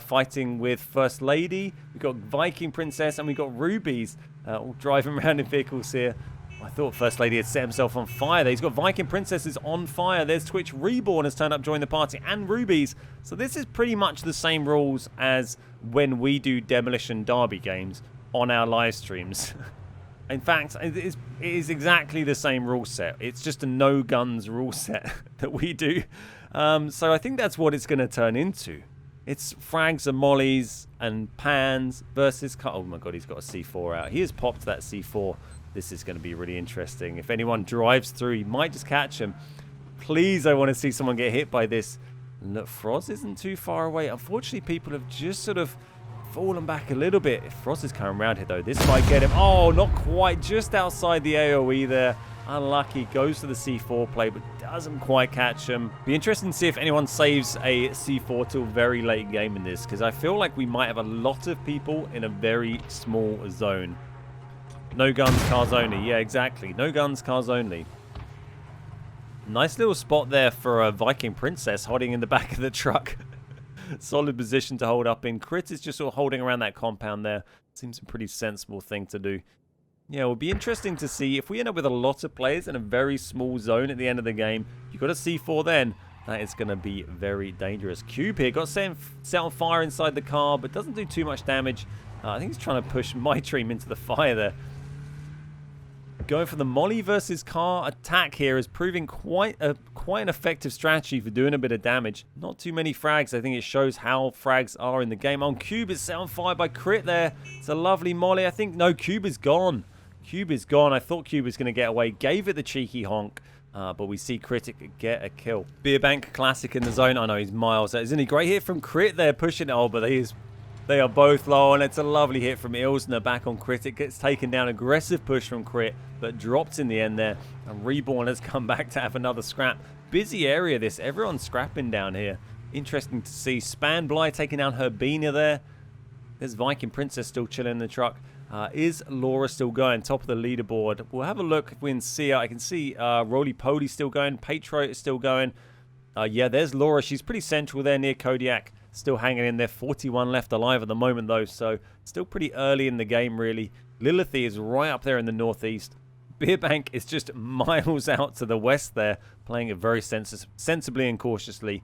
S1: fighting with First Lady. We've got Viking Princess and we've got Rubies all driving around in vehicles here. I thought First Lady had set himself on fire there. He's got Viking Princesses on fire. There's Twitch Reborn has turned up, joined the party, and Rubies. So this is pretty much the same rules as when we do Demolition Derby games on our live streams. In fact, it is exactly the same rule set. It's just a no guns rule set that we do. So I think that's what it's going to turn into. It's frags and mollies and pans versus... Oh my god, he's got a C4 out. He has popped that C4. This is going to be really interesting. If anyone drives through, he might just catch him. Please, I want to see someone get hit by this. Look, Froz isn't too far away. Unfortunately, people have just sort of fallen back a little bit. If Froz is coming around here, though, this might get him. Oh, not quite. Just outside the AoE there. Unlucky. Goes for the C4 play, but doesn't quite catch him. Be interesting to see if anyone saves a C4 till very late game in this, because I feel like we might have a lot of people in a very small zone. No guns, cars only. Yeah, exactly. No guns, cars only. Nice little spot there for a Viking Princess hiding in the back of the truck. Solid position to hold up in. Crit is just sort of holding around that compound there. Seems a pretty sensible thing to do. Yeah, it will be interesting to see if we end up with a lot of players in a very small zone at the end of the game. You've got a C4 then. That is going to be very dangerous. Cube here got set on fire inside the car, but doesn't do too much damage. I think he's trying to push My Dream into the fire there. Going for the molly versus car attack here is proving quite an effective strategy for doing a bit of damage. Not too many frags. I think it shows how frags are in the game. On Cube is set on fire by Crit there. It's a lovely molly. I think, no, Cube is gone. Cube is gone. I thought Cube was going to get away. Gave it the cheeky honk. But we see Critic get a kill. Beerbank Classic in the zone. I know he's miles out. Isn't he? Great hit from Crit there, pushing it. Oh, but they are both low, and it's a lovely hit from Ilsner back on Critic. Gets taken down. Aggressive push from Crit, but dropped in the end there. And Reborn has come back to have another scrap. Busy area this. Everyone's scrapping down here. Interesting to see. Spanbly taking down Herbina there. There's Viking Princess still chilling in the truck. Is Laura still going? Top of the leaderboard. We'll have a look if we can see her. I can see Roly Poly still going. Patriot is still going. Yeah, there's Laura. She's pretty central there near Kodiak. Still hanging in there. 41 left alive at the moment, though. So still pretty early in the game, really. Lilithy is right up there in the northeast. Beerbank is just miles out to the west there. Playing it very sensibly and cautiously.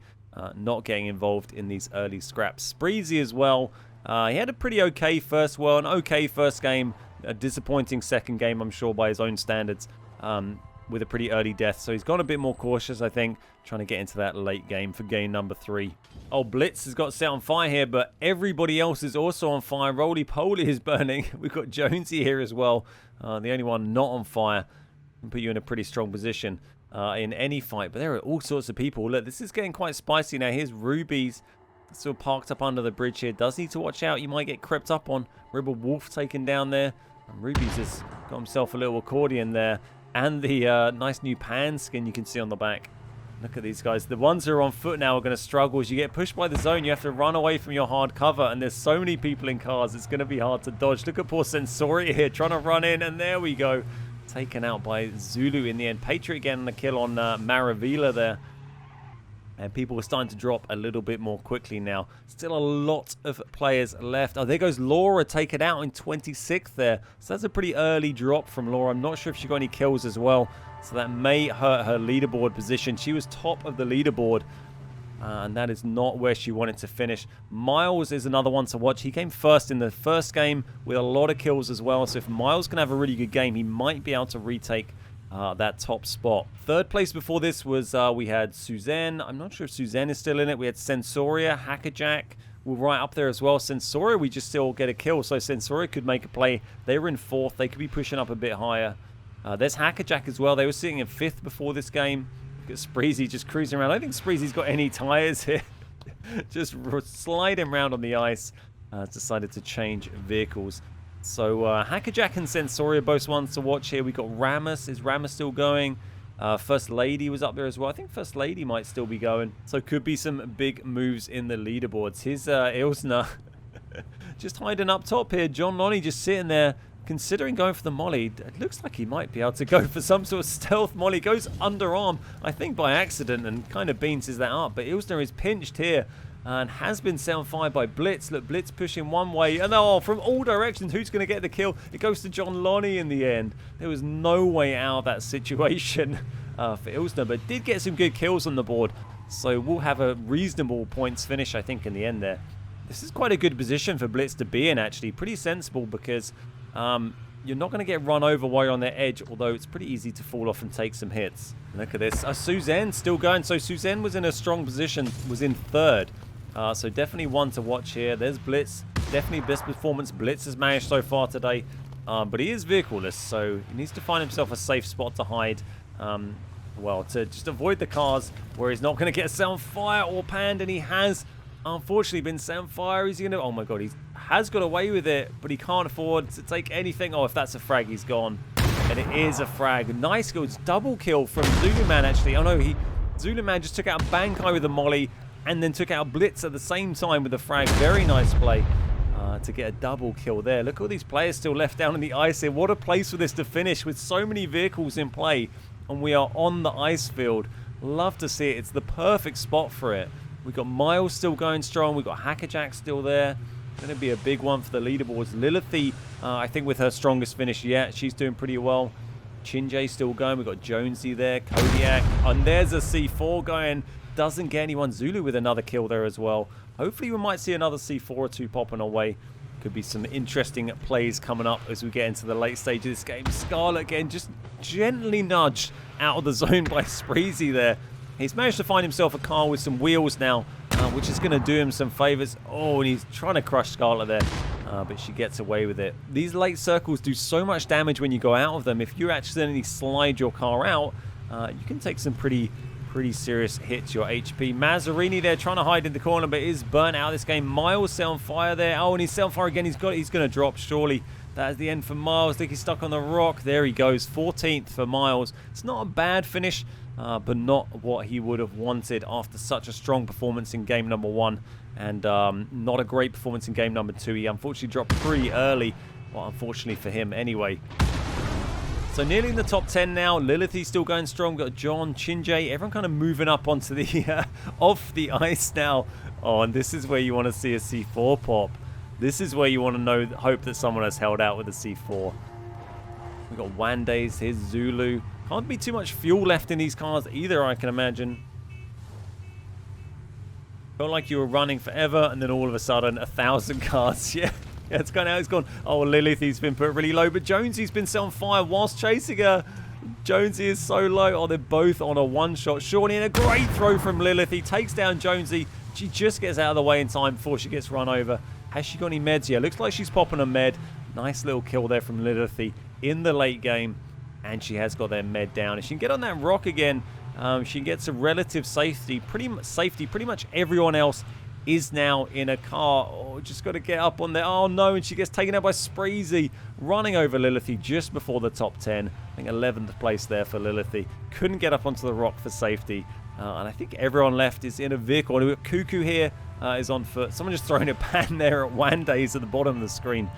S1: Not getting involved in these early scraps. Spreezy as well. He had a pretty okay first, an okay first game, a disappointing second game, I'm sure, by his own standards, with a pretty early death. So he's gone a bit more cautious, I think, trying to get into that late game for game number 3. Oh, Blitz has got set on fire here, but everybody else is also on fire. Roly Poly is burning. We've got Jonesy here as well, the only one not on fire. Can put you in a pretty strong position in any fight, but there are all sorts of people. Look, this is getting quite spicy now. Here's Rubies. Still parked up under the bridge here. Does need to watch out. You might get crept up on. Rebel Wolf taken down there. And Rubies has got himself a little accordion there. And the nice new pan skin you can see on the back. Look at these guys. The ones who are on foot now are going to struggle. As you get pushed by the zone, you have to run away from your hard cover. And there's so many people in cars, it's going to be hard to dodge. Look at poor Sensoria here trying to run in. And there we go. Taken out by Zulu in the end. Patriot getting the kill on Maravilla there. And people are starting to drop a little bit more quickly now. Still a lot of players left. Oh, there goes Laura, taken out in 26th there. So that's a pretty early drop from Laura. I'm not sure if she got any kills as well. So that may hurt her leaderboard position. She was top of the leaderboard. And that is not where she wanted to finish. Miles is another one to watch. He came first in the first game with a lot of kills as well. So if Miles can have a really good game, he might be able to retake that top spot. Third place before this was we had Suzanne. I'm not sure if Suzanne is still in it. We had Sensoria, Hackerjack were right up there as well. Sensoria, we just still get a kill. So Sensoria could make a play. They were in 4th. They could be pushing up a bit higher. There's Hackerjack as well. They were sitting in 5th before this game. Look at Spreezy just cruising around. I don't think Spreezy's got any tires here. Just sliding around on the ice. Decided to change vehicles. So Hackerjack and Sensoria both ones to watch here. We got Ramus. Is Ramus still going? First Lady was up there as well. I think First Lady might still be going. So could be some big moves in the leaderboards. Here's Ilsner just hiding up top here. John Lonnie just sitting there considering going for the molly. It looks like he might be able to go for some sort of stealth molly. Goes underarm, I think by accident, and kind of beans that up. But Ilsner is pinched here and has been set on fire by Blitz. Look, Blitz pushing one way. And oh, from all directions, who's going to get the kill? It goes to John Lonnie in the end. There was no way out of that situation for Ilsner, but did get some good kills on the board. So we'll have a reasonable points finish, I think, in the end there. This is quite a good position for Blitz to be in, actually. Pretty sensible because you're not going to get run over while you're on their edge, although it's pretty easy to fall off and take some hits. Look at this. Suzanne still going. So Suzanne was in a strong position, was in 3rd. So definitely one to watch here. There's Blitz. Definitely best performance Blitz has managed so far today. But he is vehicleless, so he needs to find himself a safe spot to hide. Well, to just avoid the cars where he's not going to get set on fire or panned, and he has unfortunately been set on fire. He's going to... Oh my god, he has got away with it, but he can't afford to take anything. Oh, if that's a frag, he's gone. And it is a frag. Nice goes double kill from Zulu Man, actually. Oh no, Zulu Man just took out Bankai with a molly and then took out Blitz at the same time with a frag. Very nice play to get a double kill there. Look at all these players still left down on the ice here. What a place for this to finish with so many vehicles in play. And we are on the ice field. Love to see it. It's the perfect spot for it. We've got Miles still going strong. We've got Hackerjack still there. Going to be a big one for the leaderboards. Lilithy, I think with her strongest finish yet. She's doing pretty well. Chinjay still going. We've got Jonesy there. Kodiak. And there's a C4 going. Doesn't get anyone. Zulu with another kill there as well. Hopefully we might see another C4 or 2 popping away. Could be some interesting plays coming up as we get into the late stage of this game. Scarlet again just gently nudged out of the zone by Spreezy there. He's managed to find himself a car with some wheels now, which is going to do him some favors. Oh, and he's trying to crush Scarlet there, but she gets away with it. These late circles do so much damage when you go out of them. If you accidentally slide your car out, you can take some pretty serious hits your HP. Mazzarini there trying to hide in the corner, but is burnt out this game. Miles set on fire there. Oh, and he's set on fire again. He's going to drop, surely. That is the end for Miles. I think he's stuck on the rock. There he goes. 14th for Miles. It's not a bad finish, but not what he would have wanted after such a strong performance in game number 1. And not a great performance in game number 2. He unfortunately dropped pretty early. Well, unfortunately for him anyway. So nearly in the top 10 now. Lilithy's still going strong. Got John, Chinjay, everyone kind of moving up onto the off the ice now. Oh, and this is where you want to see a C4 pop. This is where you want to hope that someone has held out with a C4. We've got Wandays. Here's Zulu. Can't be too much fuel left in these cars either, I can imagine. Felt like you were running forever, and then all of a sudden, 1,000 cars. Yeah. Yeah, it's kind of how it's gone. Oh, Lilithy's been put really low, but Jonesy's been set on fire whilst chasing her. Jonesy is so low. Oh, they're both on a one-shot. Shawnee, and a great throw from Lilithy. Takes down Jonesy. She just gets out of the way in time before she gets run over. Has she got any meds? Yeah, looks like she's popping a med. Nice little kill there from Lilithy in the late game. And she has got their med down. If she can get on that rock again, she gets a relative safety. Pretty much everyone else is now in a car. Oh, just got to get up on there. Oh no, and she gets taken out by Spreezy, running over Lilithy just before the top 10. I think 11th place there for Lilithy. Couldn't get up onto the rock for safety. And I think everyone left is in a vehicle. And we've got Cuckoo here is on foot. Someone just throwing a pan there at Wandays at the bottom of the screen.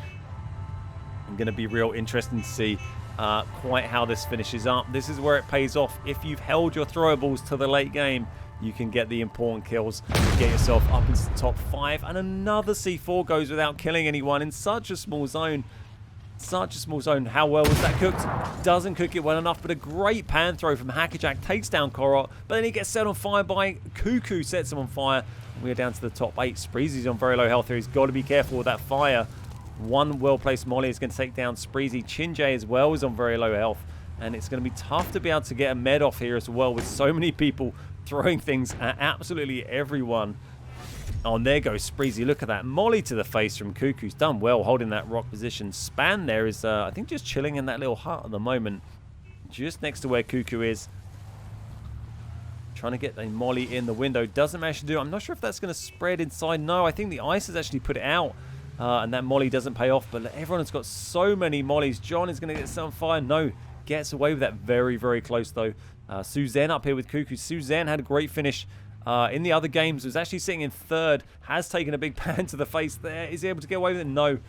S1: I'm going to be real interesting to see quite how this finishes up. This is where it pays off. If you've held your throwables to the late game, you can get the important kills, get yourself up into the top 5. And another C4 goes without killing anyone in such a small zone. Such a small zone. How well was that cooked? Doesn't cook it well enough, but a great pan throw from Hackerjack takes down Korot, but then he gets set on fire by Cuckoo, sets him on fire. We are down to the top 8. Spreezy's on very low health here. He's got to be careful with that fire. One well-placed molly is going to take down Spreezy. Chinjay as well is on very low health, and it's going to be tough to be able to get a med off here as well with so many people throwing things at absolutely everyone. Oh, and there goes Spreezy. Look at that. Molly to the face from Cuckoo's done well holding that rock position. Span there is, I think, just chilling in that little hut at the moment. Just next to where Cuckoo is. Trying to get a molly in the window. Doesn't manage to do it. I'm not sure if that's going to spread inside. No, I think the ice has actually put it out. And that molly doesn't pay off. But everyone has got so many mollies. John is going to get set on fire. No, gets away with that very, very close, though. Suzanne up here with Cuckoo. Suzanne had a great finish. In the other games, was actually sitting in third, has taken a big pan to the face there. Is he able to get away with it? No.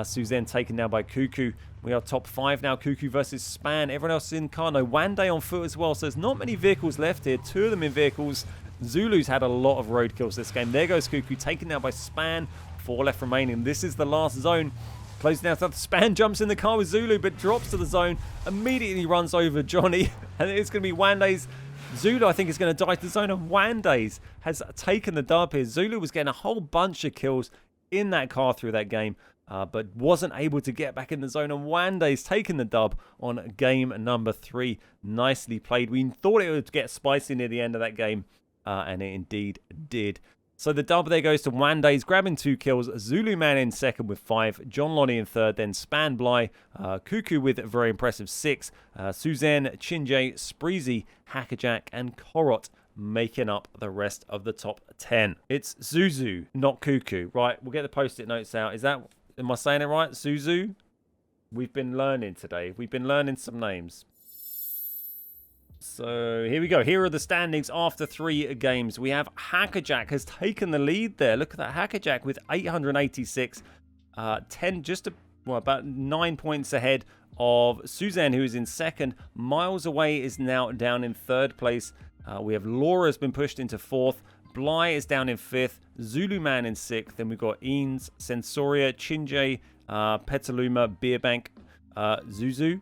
S1: Suzanne taken now by Cuckoo. We are top 5 now. Cuckoo versus Span. Everyone else in car. No, Wanday on foot as well. So there's not many vehicles left here. 2 of them in vehicles. Zulu's had a lot of road kills this game. There goes Cuckoo, taken now by Span. 4 left remaining. This is the last zone. Closing out. Span jumps in the car with Zulu, but drops to the zone. Immediately runs over Johnny. And it's going to be Wanday's. Zulu, I think, is going to die to the zone, and Wandays has taken the dub here. Zulu was getting a whole bunch of kills in that car through that game, but wasn't able to get back in the zone, and Wandays taking the dub on game number 3. Nicely played. We thought it would get spicy near the end of that game, and it indeed did. So the dub there goes to Wandays, grabbing 2 kills. Zulu Man in second with 5. John Lonnie in third. Then Span Bly. Cuckoo with a very impressive 6. Suzanne, Chinjay, Spreezy, Hackerjack, and Korot making up the rest of the top 10. It's Zuzu, not Cuckoo. Right, we'll get the post-it notes out. Am I saying it right? Zuzu? We've been learning today. We've been learning some names. So here we go. Here are the standings after 3 games. We have Hackerjack has taken the lead there. Look at that. Hackerjack with 886. 10, about 9 points ahead of Suzanne, who is in second. Miles Away is now down in third place. We have Laura has been pushed into fourth. Bly is down in 5th. Zulu Man in 6th. Then we've got Eanes, Sensoria, Chinjay, Petaluma, Beerbank, Zuzu.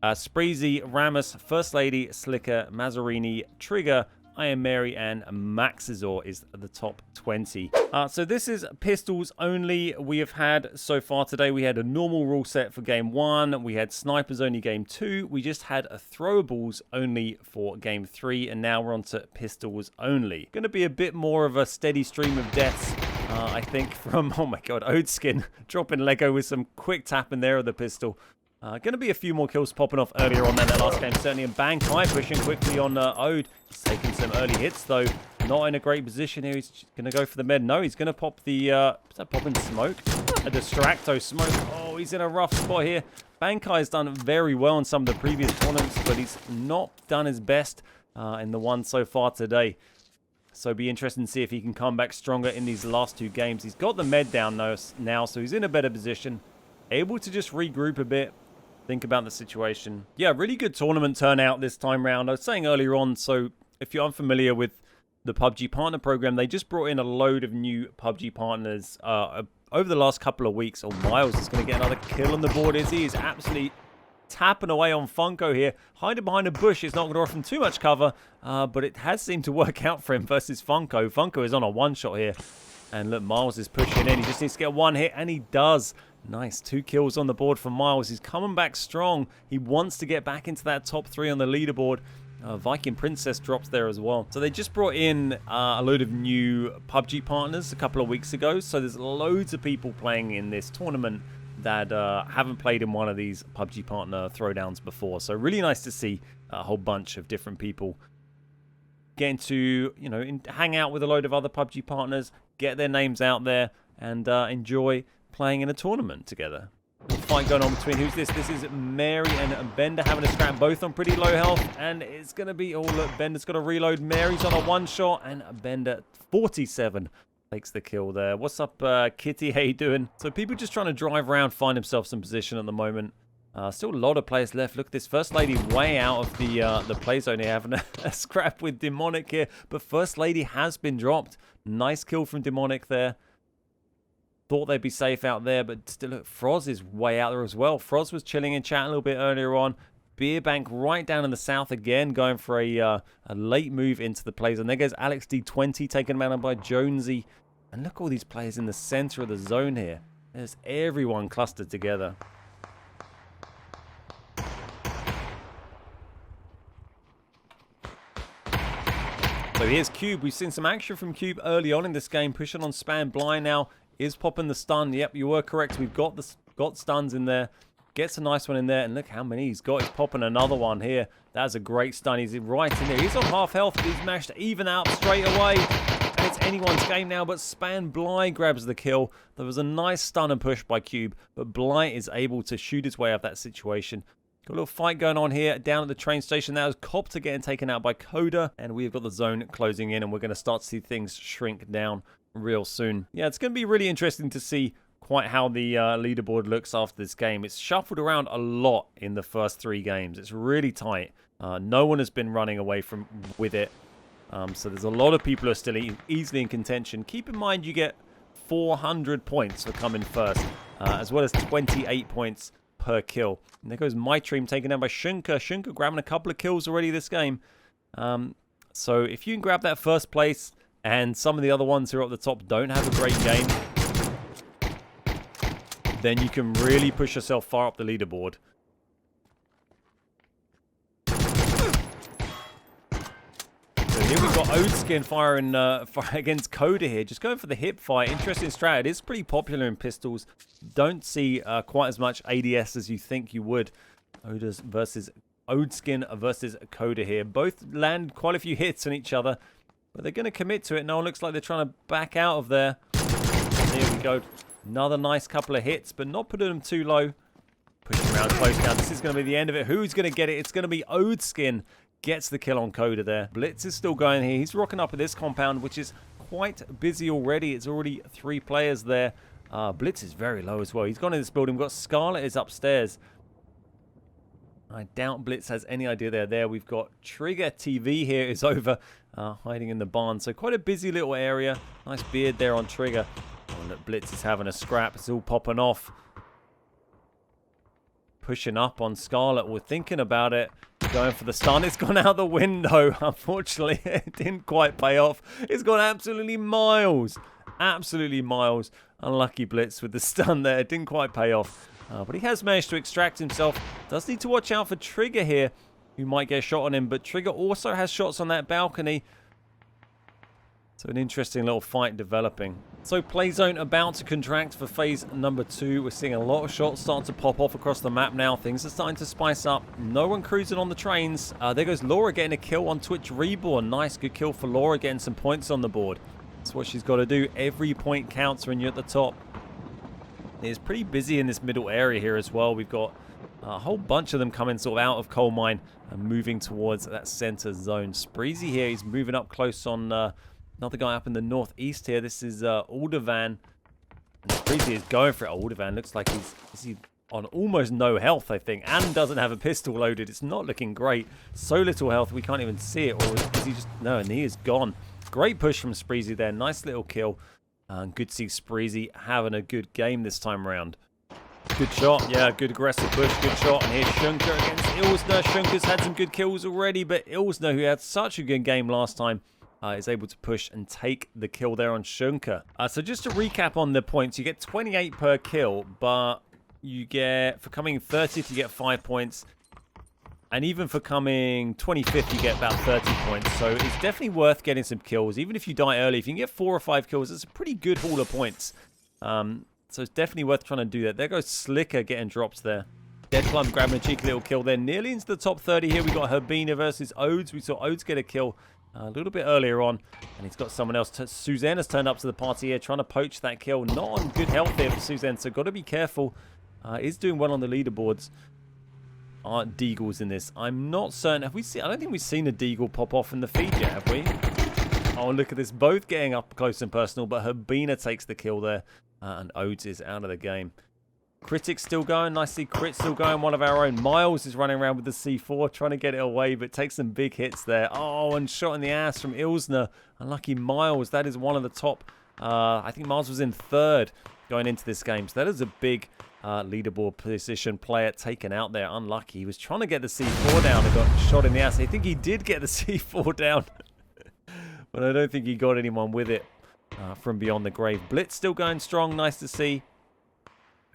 S1: Spreezy, Ramus, First Lady, Slicker, Mazzarini, Trigger, I Am Mary, and Maxizor is the top 20. So this is pistols only we have had so far today. We had a normal rule set for game 1. We had snipers only game 2. We just had a throwables only for game 3. And now we're on to pistols only. Going to be a bit more of a steady stream of deaths. I think from, oh my god, Odeskin dropping Lego with some quick tapping there of the pistol. Going to be a few more kills popping off earlier on than that last game, certainly. And Bankai pushing quickly on Ode. He's taking some early hits, though. Not in a great position here. He's going to go for the med. No, he's going to pop the... is that popping smoke? A Distracto smoke. Oh, he's in a rough spot here. Bankai has done very well in some of the previous tournaments, but he's not done his best in the one so far today. So it'll be interesting to see if he can come back stronger in these last 2 games. He's got the med down now, so he's in a better position. Able to just regroup a bit. Think about the situation. Yeah, really good tournament turnout this time round. I was saying earlier on, so if you're unfamiliar with the PUBG partner program, they just brought in a load of new PUBG partners over the last couple of weeks. Oh, Miles is going to get another kill on the board. He is absolutely tapping away on Funko here. Hiding behind a bush. It's not going to offer him too much cover, but it has seemed to work out for him versus Funko. Funko is on a one-shot here. And look, Miles is pushing in. He just needs to get 1 hit, and he does. Nice, 2 kills on the board for Miles. He's coming back strong. He wants to get back into that top 3 on the leaderboard. Viking Princess drops there as well. So they just brought in a load of new PUBG partners a couple of weeks ago. So there's loads of people playing in this tournament that haven't played in one of these PUBG partner throwdowns before. So really nice to see a whole bunch of different people getting to, hang out with a load of other PUBG partners, get their names out there, and enjoy playing in a tournament together. fight going on between, who's this? This is Mary and Bender having a scrap, both on pretty low health. And it's going to be, oh look, Bender's got to reload. Mary's on a one shot, and Bender, 47, takes the kill there. What's up, Kitty? How you doing? So people just trying to drive around, find themselves some position at the moment. Still a lot of players left. Look at this First Lady way out of the play zone here, having a scrap with Demonic here. But First Lady has been dropped. Nice kill from Demonic there. Thought they'd be safe out there, but still, look, Froz is way out there as well. Froz was chilling in chat a little bit earlier on. Beerbank right down in the south again, going for a late move into the plays. And there goes Alex D20, taken out by Jonesy. And look at all these players in the center of the zone here. There's everyone clustered together. So here's Cube. We've seen some action from Cube early on in this game, pushing on Span. Blind now is popping the stun. Yep, you were correct. We've got stuns in there. Gets a nice one in there, and look how many he's got. He's popping another one here. That's a great stun. He's right in there. He's on half health, but he's managed to even out straight away. And it's anyone's game now, but Span Blight grabs the kill. There was a nice stun and push by Cube, but Blight is able to shoot his way out of that situation. Got a little fight going on here down at the train station. That was Copter getting taken out by Coda, and we've got the zone closing in, and we're going to start to see things shrink down real soon. Yeah, it's going to be really interesting to see quite how the leaderboard looks after this game. It's shuffled around a lot in the first 3 games. It's really tight. No one has been running away with it. So there's a lot of people who are still easily in contention. Keep in mind you get 400 points for coming first, as well as 28 points per kill. And there goes My Dream, taken down by Shunka. Shunka grabbing a couple of kills already this game. So if you can grab that first place, and some of the other ones who are at the top don't have a great game, then you can really push yourself far up the leaderboard. So here we've got Odeskin firing against Coda here. Just going for the hip fire. Interesting strat. It is pretty popular in pistols. Don't see quite as much ADS as you think you would. Odeskin versus Coda here. Both land quite a few hits on each other, but they're going to commit to it. No one looks like they're trying to back out of there. There we go. Another nice couple of hits, but not putting them too low. Pushing around close now. This is going to be the end of it. Who's going to get it? It's going to be Odeskin. Gets the kill on Coda there. Blitz is still going here. He's rocking up at this compound, which is quite busy already. It's already 3 players there. Blitz is very low as well. He's gone in this building. We've got Scarlet is upstairs. I doubt Blitz has any idea they're there. We've got Trigger TV here is over, hiding in the barn. So quite a busy little area. Nice beard there on Trigger. Oh, look, Blitz is having a scrap. It's all popping off. Pushing up on Scarlet. We're thinking about it. Going for the stun. It's gone out the window. Unfortunately, it didn't quite pay off. It's gone absolutely miles. Absolutely miles. Unlucky Blitz with the stun there. It didn't quite pay off. But he has managed to extract himself. Does need to watch out for Trigger here, who might get a shot on him. But Trigger also has shots on that balcony. So an interesting little fight developing. So Playzone about to contract for phase number 2. We're seeing a lot of shots starting to pop off across the map now. Things are starting to spice up. No one cruising on the trains. There goes Laura getting a kill on Twitch Reborn. Nice, good kill for Laura, getting some points on the board. That's what she's got to do. Every point counts when you're at the top. It's pretty busy in this middle area here as well. We've got a whole bunch of them coming sort of out of coal mine and moving towards that center zone. Spreezy here, he's moving up close on another guy up in the northeast here. This is Aldervan. Spreezy is going for it. Aldervan looks like he's on almost no health, I think, and doesn't have a pistol loaded. It's not looking great. So little health, we can't even see it. Or is he just... No, and he is gone. Great push from Spreezy there. Nice little kill. Good to see Spreezy having a good game this time around. Good shot. Yeah, good aggressive push. Good shot. And here's Shunka against Ilsner. Shunka's had some good kills already, but Ilsner, who had such a good game last time, is able to push and take the kill there on Shunka. So just to recap on the points, you get 28 per kill, but you get, for coming 30th, you get 5 points. And even for coming 25th, you get about 30 points. So it's definitely worth getting some kills. Even if you die early, if you can get 4 or 5 kills, it's a pretty good haul of points. So it's definitely worth trying to do that. There goes Slicker getting dropped there. Dead Plum grabbing a cheeky little kill there. Nearly into the top 30 here. We got Herbina versus Odes. We saw Odes get a kill a little bit earlier on. And he's got someone else. Suzanne has turned up to the party here, trying to poach that kill. Not on good health here for Suzanne, so got to be careful. is doing well on the leaderboards. Aren't Deagles in this? I'm not certain. Have we seen? I don't think we've seen a Deagle pop off in the feed yet, have we? Oh, look at this. Both getting up close and personal, but Herbina takes the kill there. And Odes is out of the game. Critic's still going. Nicely. Crit still going. One of our own. Miles is running around with the C4, trying to get it away, but takes some big hits there. Oh, and shot in the ass from Ilsner. Unlucky Miles. That is one of the top. I think Miles was in third going into this game. So that is a big leaderboard position player taken out there. Unlucky. He was trying to get the C4 down and got shot in the ass. I think he did get the C4 down, but I don't think he got anyone with it from beyond the grave. Blitz still going strong. Nice to see.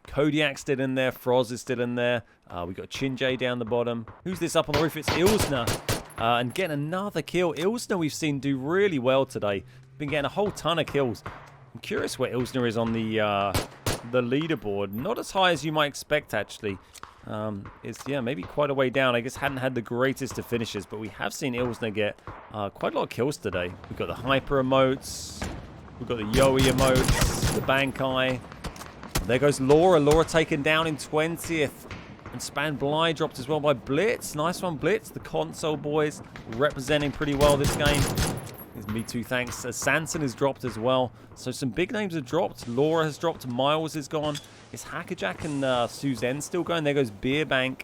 S1: Kodiak's still in there. Froz is still in there. We got Chinjay down the bottom. Who's this up on the roof? It's Ilsner. And getting another kill. Ilsner we've seen do really well today. Been getting a whole ton of kills. I'm curious where Ilsner is on the leaderboard. Not as high as you might expect, actually. It's, yeah, maybe quite a way down. I guess hadn't had the greatest of finishes, but we have seen Ilsner get quite a lot of kills today. We've got the Hyper emotes. We've got the Yoey emotes. The Bankai. There goes Laura. Laura taken down in 20th. And Span Bly dropped as well by Blitz. Nice one, Blitz. The console boys representing pretty well this game. Me too, thanks. Sanson has dropped as well. So some big names have dropped. Laura has dropped. Miles is gone. Is Hackerjack and Suzanne still going? There goes Beerbank.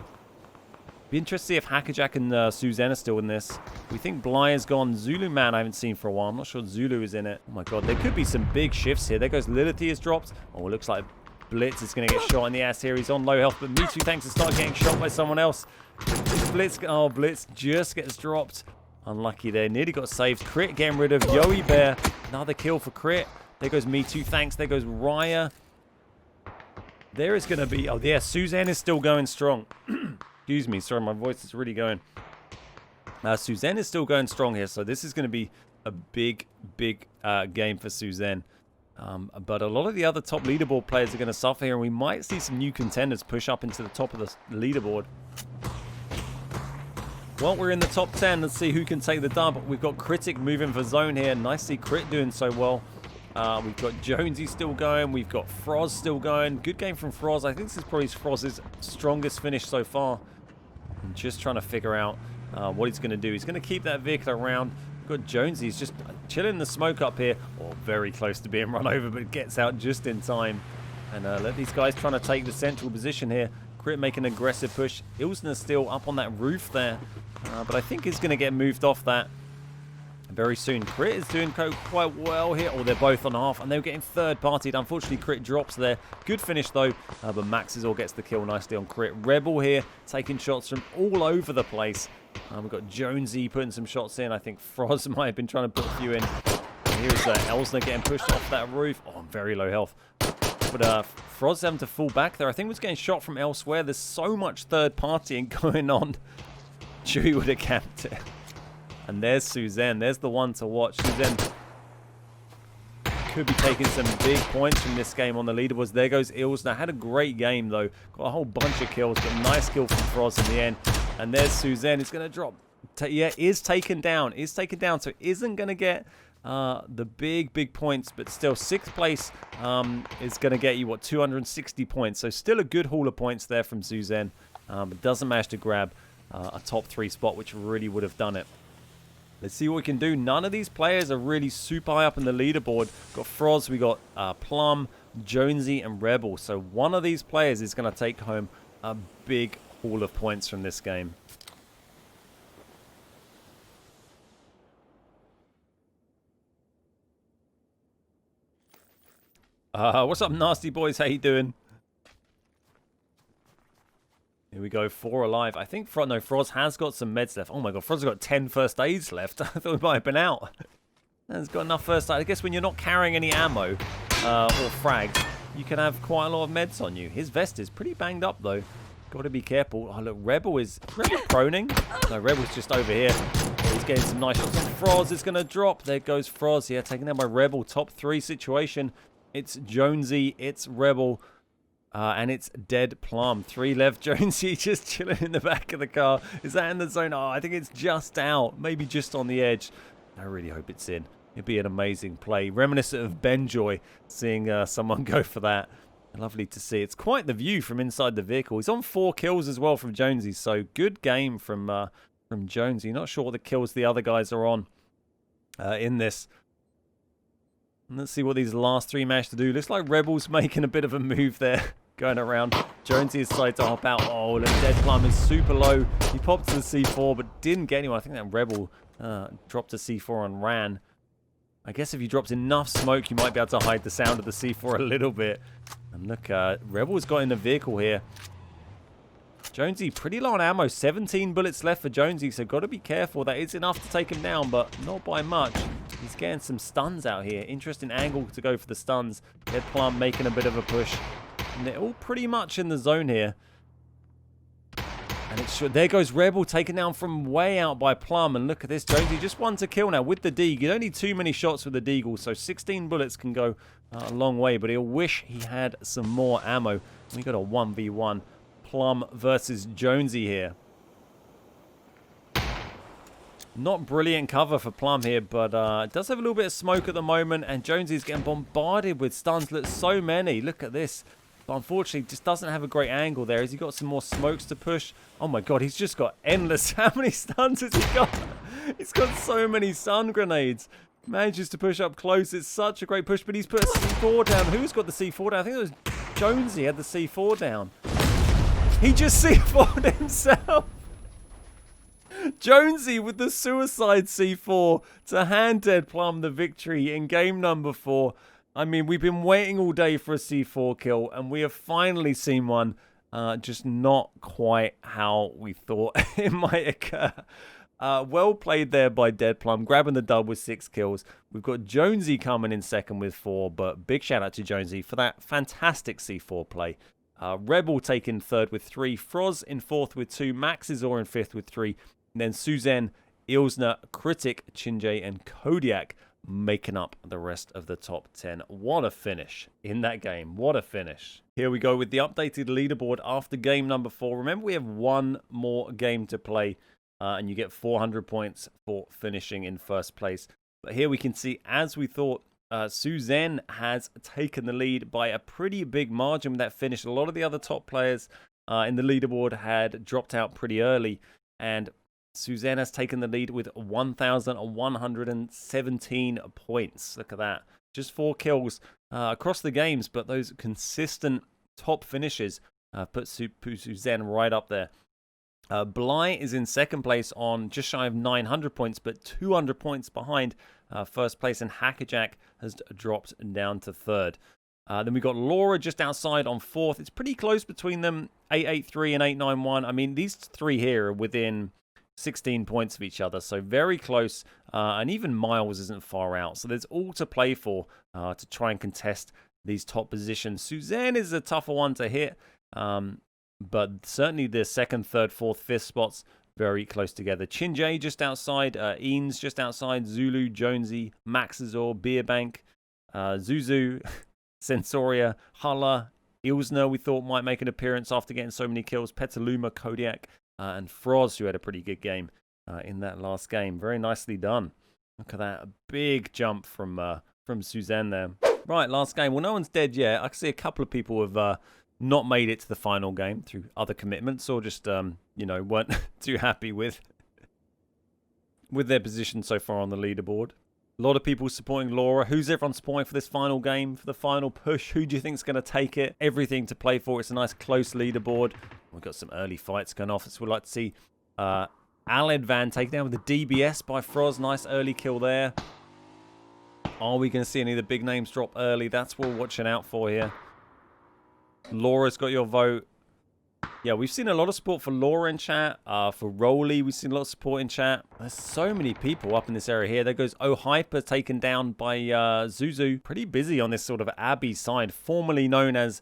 S1: Be interested to see if Hackerjack and Suzanne are still in this. We think Bly is gone. Zulu Man I haven't seen for a while. I'm not sure Zulu is in it. Oh my god, there could be some big shifts here. There goes Lilithy has dropped. Oh, it looks like Blitz is going to get shot in the ass here. He's on low health, but Me Too thanks to start getting shot by someone else. Blitz, oh, Blitz just gets dropped. Unlucky there. Nearly got saved. Crit getting rid of Yoey Bear. Another kill for Crit. There goes Me Too thanks. There goes Raya. There is going to be... Oh, yeah. Suzanne is still going strong. Excuse me. Sorry, my voice is really going. Suzanne is still going strong here. So this is going to be a big, big game for Suzanne. But a lot of the other top leaderboard players are going to suffer here. And we might see some new contenders push up into the top of the leaderboard. Well, we're in the top 10. Let's see who can take the dub. We've got Critic moving for zone here. Nicely, Crit doing so well. We've got Jonesy still going. We've got Froz still going. Good game from Froz. I think this is probably Froz's strongest finish so far. I'm just trying to figure out what he's going to do. He's going to keep that vehicle around. We've got Jonesy. He's just chilling in the smoke up here. Or very close to being run over, but gets out just in time. And let these guys trying to take the central position here. Crit making an aggressive push. Ilsner still up on that roof there. But I think he's going to get moved off that very soon. Crit is doing quite well here. Oh, they're both on half, and they're getting third-partied. Unfortunately, Crit drops there. Good finish, though. But Maxizor gets the kill nicely on Crit. Rebel here, taking shots from all over the place. We've got Jonesy putting some shots in. I think Froz might have been trying to put a few in. And here's Elsner getting pushed off that roof. Oh, very low health. But Froz having to fall back there. I think was getting shot from elsewhere. There's so much third-partying going on. Chewie would have camped it. And there's Suzanne. There's the one to watch. Suzanne could be taking some big points from this game on the leaderboards. There goes Ilsner. Had a great game, though. Got a whole bunch of kills, but nice kill from Froz in the end. And there's Suzanne. It's going to drop. Yeah, is taken down. Is taken down. So isn't going to get the big points, but still 6th place is going to get you, what, 260 points. So still a good haul of points there from Suzanne. But doesn't manage to grab a top 3 spot, which really would have done it. Let's see what we can do. None of these players are really super high up in the leaderboard. Got Froz, we got Plum, Jonesy, and Rebel. So one of these players is going to take home a big haul of points from this game. What's up, nasty boys? How you doing? Here we go, 4 alive. I think Froz has got some meds left. Oh my god, Froz has got 10 first aids left. I thought we might have been out. He's got enough first aid. I guess when you're not carrying any ammo or frags, you can have quite a lot of meds on you. His vest is pretty banged up though. Got to be careful. Oh look, Rebel proning? No, Rebel's just over here. He's getting some nice shots on Froz. It's going to drop. There goes Froz. Yeah, taken down by Rebel. Top 3 situation. It's Jonesy. It's Rebel. And it's dead Plum. 3 left. Jonesy just chilling in the back of the car. Is that in the zone? Oh, I think it's just out. Maybe just on the edge. I really hope it's in. It'd be an amazing play. Reminiscent of Benjoy, seeing someone go for that. Lovely to see. It's quite the view from inside the vehicle. He's on 4 kills as well from Jonesy, so good game from Jonesy. Not sure what the kills the other guys are on in this. Let's see what these last 3 managed to do. Looks like Rebels making a bit of a move there, going around. Jonesy is decided to hop out. Oh, the Dead Plum is super low. He popped to the C4, but didn't get anyone. I think that Rebel dropped a C4 and ran. I guess if you dropped enough smoke, you might be able to hide the sound of the C4 a little bit. And look, Rebel's got in the vehicle here. Jonesy, pretty low on ammo. 17 bullets left for Jonesy, so got to be careful. That is enough to take him down, but not by much. He's getting some stuns out here. Interesting angle to go for the stuns. Dead Plum making a bit of a push. And they're all pretty much in the zone here. And there goes Rebel, taken down from way out by Plum. And look at this, Jonesy just one to kill now with the Deagle. You don't need too many shots with the Deagle, so 16 bullets can go a long way. But he'll wish he had some more ammo. We got a 1v1 Plum versus Jonesy here. Not brilliant cover for Plum here, but it does have a little bit of smoke at the moment. And Jonesy's getting bombarded with stuns. Look, so many. Look at this. But unfortunately, just doesn't have a great angle there. Has he got some more smokes to push? Oh my god, he's just got endless. How many stuns has he got? He's got so many stun grenades. Manages to push up close. It's such a great push, but he's put a C4 down. Who's got the C4 down? I think it was Jonesy had the C4 down. He just C4'd himself. Jonesy with the suicide C4 to hand Dead Plum the victory in game number 4. I mean, we've been waiting all day for a C4 kill, and we have finally seen one, just not quite how we thought it might occur. Well played there by Dead Plum, grabbing the dub with 6 kills. We've got Jonesy coming in second with 4, but big shout out to Jonesy for that fantastic C4 play. Rebel taking third with 3, Froz in fourth with 2, Maxizor in fifth with 3, and then Suzanne, Ilsner, Critic, Chinjay, and Kodiak making up the rest of the top 10. What a finish in that game. What a finish. Here we go with the updated leaderboard after game number 4. Remember, we have one more game to play, and you get 400 points for finishing in first place. But here we can see, as we thought, Suzanne has taken the lead by a pretty big margin with that finish. A lot of the other top players in the leaderboard had dropped out pretty early, and Suzanne has taken the lead with 1,117 points. Look at that. Just 4 kills across the games, but those consistent top finishes put Suzanne right up there. Bly is in second place on just shy of 900 points, but 200 points behind first place, and Hackerjack has dropped down to third. Then we got Laura just outside on fourth. It's pretty close between them, 883 and 891. I mean, these 3 here are within 16 points of each other, so very close, and even Miles isn't far out, so there's all to play for to try and contest these top positions. Suzanne is a tougher one to hit, but certainly the second, third, fourth, fifth spots very close together. Chinjay just outside, Eanes just outside, Zulu, Jonesy, Maxizor, Beerbank, Zuzu, Sensoria, Hulla, Ilsner we thought might make an appearance after getting so many kills, Petaluma, Kodiak, and Froz, who had a pretty good game in that last game. Very nicely done. Look at that. A big jump from Suzanne there. Right, last game. Well, no one's dead yet. I can see a couple of people have not made it to the final game through other commitments, or just, weren't too happy with their position so far on the leaderboard. A lot of people supporting Laura. Who's everyone supporting for this final game, for the final push? Who do you think is going to take it? Everything to play for. It's a nice close leaderboard. We've got some early fights going off. So we'd like to see Aledvan taken down with the DBS by Froz. Nice early kill there. Are we going to see any of the big names drop early? That's what we're watching out for here. Laura's got your vote. Yeah, we've seen a lot of support for Laura in chat. For Rolly, we've seen a lot of support in chat. There's so many people up in this area here. There goes Hyper taken down by Zuzu. Pretty busy on this sort of Abbey side, formerly known as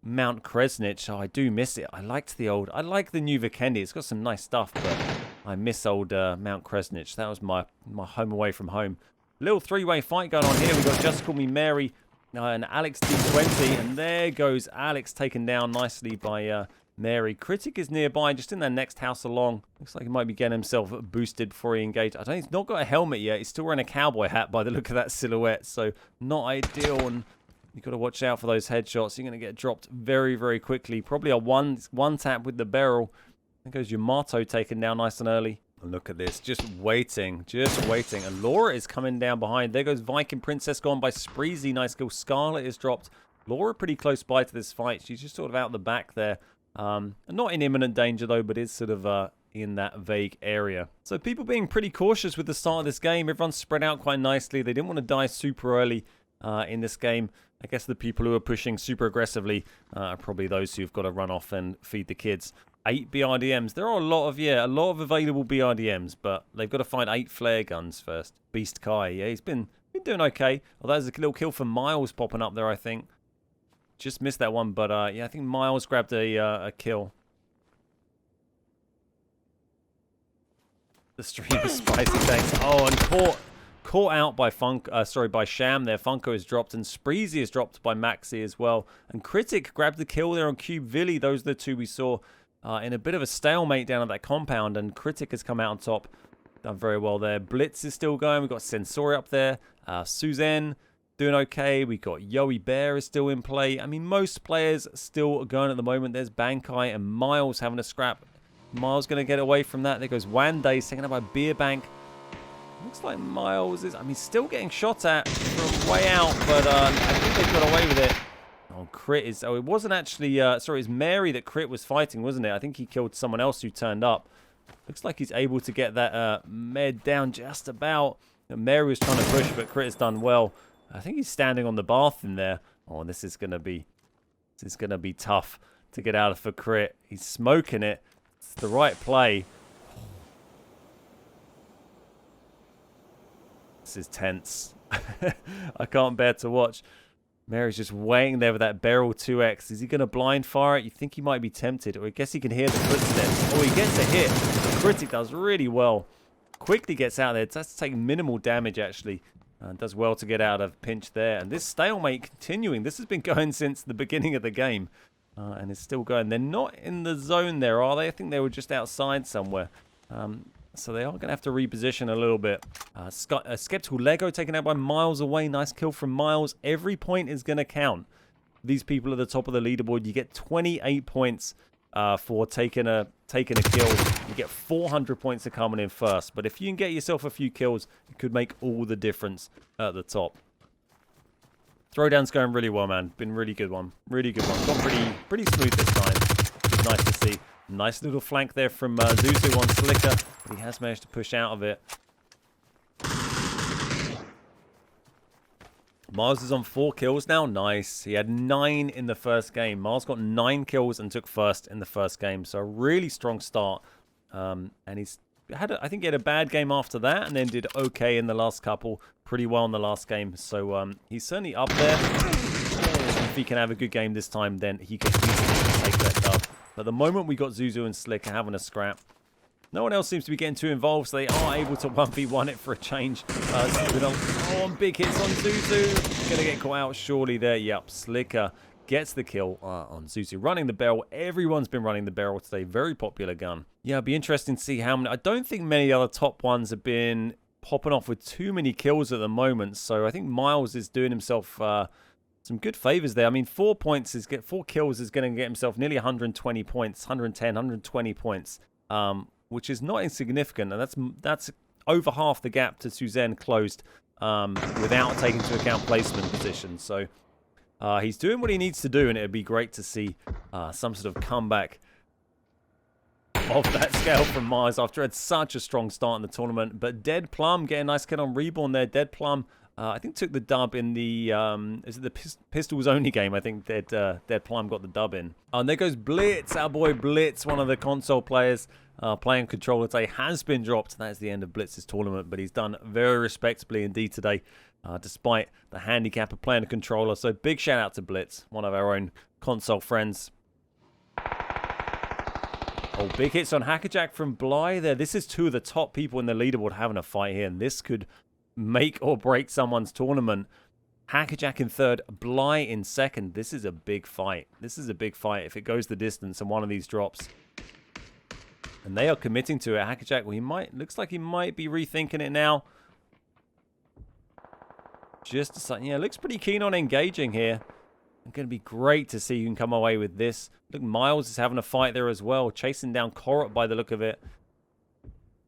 S1: Mount Kresnich. Oh, I do miss it. I like the new Vikendi. It's got some nice stuff, but I miss old Mount Kresnich. That was my home away from home. Little 3-way fight going on here. We've got Just Call Me Mary and Alex D20. And there goes Alex taken down nicely by Mary. Critic is nearby, just in that next house along. Looks like he might be getting himself boosted before he engaged. I don't think he's not got a helmet yet. He's still wearing a cowboy hat by the look of that silhouette, so not ideal. And You've got to watch out for those headshots. You're going to get dropped very, very quickly. Probably a one tap with the barrel. There goes your Marto taken down nice and early. Look at this, just waiting. And Laura is coming down behind. There goes Viking Princess gone by Spreezy. Nice kill. Scarlet is dropped. Laura pretty close by to this fight. She's just sort of out the back there. Not in imminent danger though, but is sort of in that vague area. So people being pretty cautious with the start of this game. Everyone's spread out quite nicely. They didn't want to die super early in this game. I guess the people who are pushing super aggressively are probably those who've got to run off and feed the kids. 8 BRDMs. There are a lot of available BRDMs, but they've got to find 8 flare guns first. Beast Kai, yeah, he's been doing okay. Although there's a little kill from Miles popping up there, I think. Just missed that one, but yeah, I think Miles grabbed a kill. The stream is spicy, thanks. Oh, and caught out by by Sham there. Funko is dropped, and Spreezy is dropped by Maxi as well. And Critic grabbed the kill there on Cube Villy. Those are the two we saw in a bit of a stalemate down at that compound, and Critic has come out on top. Done very well there. Blitz is still going. We've got Sensori up there. Suzanne doing okay. We got Yoey Bear is still in play. I mean, most players still going at the moment. There's Bankai and Miles having a scrap. Miles going to get away from that. There goes Wanday, taken up by Beer Bank. Looks like Miles is, I mean, still getting shot at from way out, but I think they've got away with it. Oh, Crit is, oh, it wasn't actually, sorry, it's Mary that Crit was fighting, wasn't it? I think he killed someone else who turned up. Looks like he's able to get that med down just about. Mary was trying to push, but Crit has done well. I think he's standing on the bath in there. Oh, this is gonna be tough to get out of for Crit. He's smoking it. It's the right play. This is tense. I can't bear to watch. Mary's just waiting there with that barrel 2x. Is he going to blind fire it? You think he might be tempted, or I guess he can hear the footsteps. Oh, he gets a hit. The Critic does really well. Quickly gets out there. That's taking minimal damage, actually. Does well to get out of pinch there. And this stalemate continuing. This has been going since the beginning of the game. And it's still going. They're not in the zone there, are they? I think they were just outside somewhere. So they are going to have to reposition a little bit. Skeptical Lego taken out by Miles away. Nice kill from Miles. Every point is going to count. These people at the top of the leaderboard, you get 28 points for taking a kill. You get 400 points for coming in first. But if you can get yourself a few kills, it could make all the difference at the top. Throwdown's going really well, man. Been really good one. Really good one. Gone pretty smooth this time. It's nice to see. Nice little flank there from Zuzu on Slicker. But he has managed to push out of it. Mars is on 4 kills now. Nice. He had 9 in the first game. Mars got 9 kills and took first in the first game. So a really strong start. And he's had, I think he had a bad game after that, and then did okay in the last couple. Pretty well in the last game. So he's certainly up there. If he can have a good game this time, then he can easily take that dub. But the moment we got Zuzu and Slicker having a scrap, no one else seems to be getting too involved, so they are able to 1v1 it for a change. Big hits on Zuzu. Gonna get caught out surely there. Yep, Slicker gets the kill on Zuzu. Running the barrel. Everyone's been running the barrel today. Very popular gun. Yeah, it'll be interesting to see how many. I don't think many other top ones have been popping off with too many kills at the moment. So I think Miles is doing himself some good favors there. I mean, 4 kills is going to get himself nearly 120 points, 110, 120 points, which is not insignificant. And that's over half the gap to Suzanne closed without taking into account placement position. So he's doing what he needs to do, and it'd be great to see some sort of comeback of that scale from Mars after had such a strong start in the tournament. But Dead Plum getting a nice kill on Reborn there. Dead Plum, I think, took the dub in the is it the pistols only game? I think Dead Plum got the dub in. And there goes Blitz, our boy Blitz, one of the console players playing controller today, has been dropped. That is the end of Blitz's tournament, but he's done very respectably indeed today, despite the handicap of playing a controller. So big shout out to Blitz, one of our own console friends. Oh, big hits on Hackerjack from Bly there. This is 2 of the top people in the leaderboard having a fight here, and this could make or break someone's tournament. Hackerjack in 3rd, Bly in 2nd. This is a big fight. This is a big fight if it goes the distance and one of these drops. And they are committing to it. Hackerjack, well, looks like he might be rethinking it now. just deciding, yeah, looks pretty keen on engaging here. It's going to be great to see who can come away with this. Look, Miles is having a fight there as well, chasing down Korot by the look of it.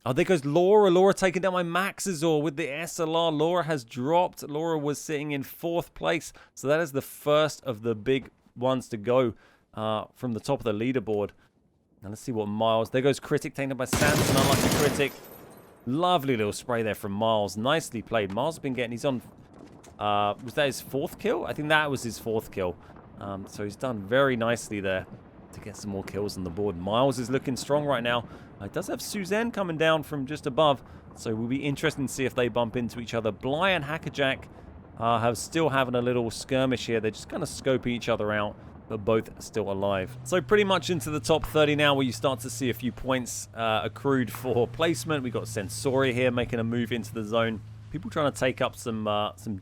S1: Oh, there goes Laura. Laura taking down my Maxazor with the SLR. Laura has dropped. Laura was sitting in 4th place. So that is the first of the big ones to go from the top of the leaderboard. Now let's see what Miles. There goes Critic taken down by Samson. Unlucky Critic. Lovely little spray there from Miles. Nicely played. Miles has been getting... He's on... was that his 4th kill? I think that was his 4th kill. So he's done very nicely there to get some more kills on the board. Miles is looking strong right now. It does have Suzanne coming down from just above, so we'll be interested to see if they bump into each other. Bly and Hackerjack have still having a little skirmish here. They're just kind of scoping each other out, but both are still alive. So pretty much into the top 30 now, where you start to see a few points accrued for placement. We've got Sensoria here making a move into the zone. People trying to take up some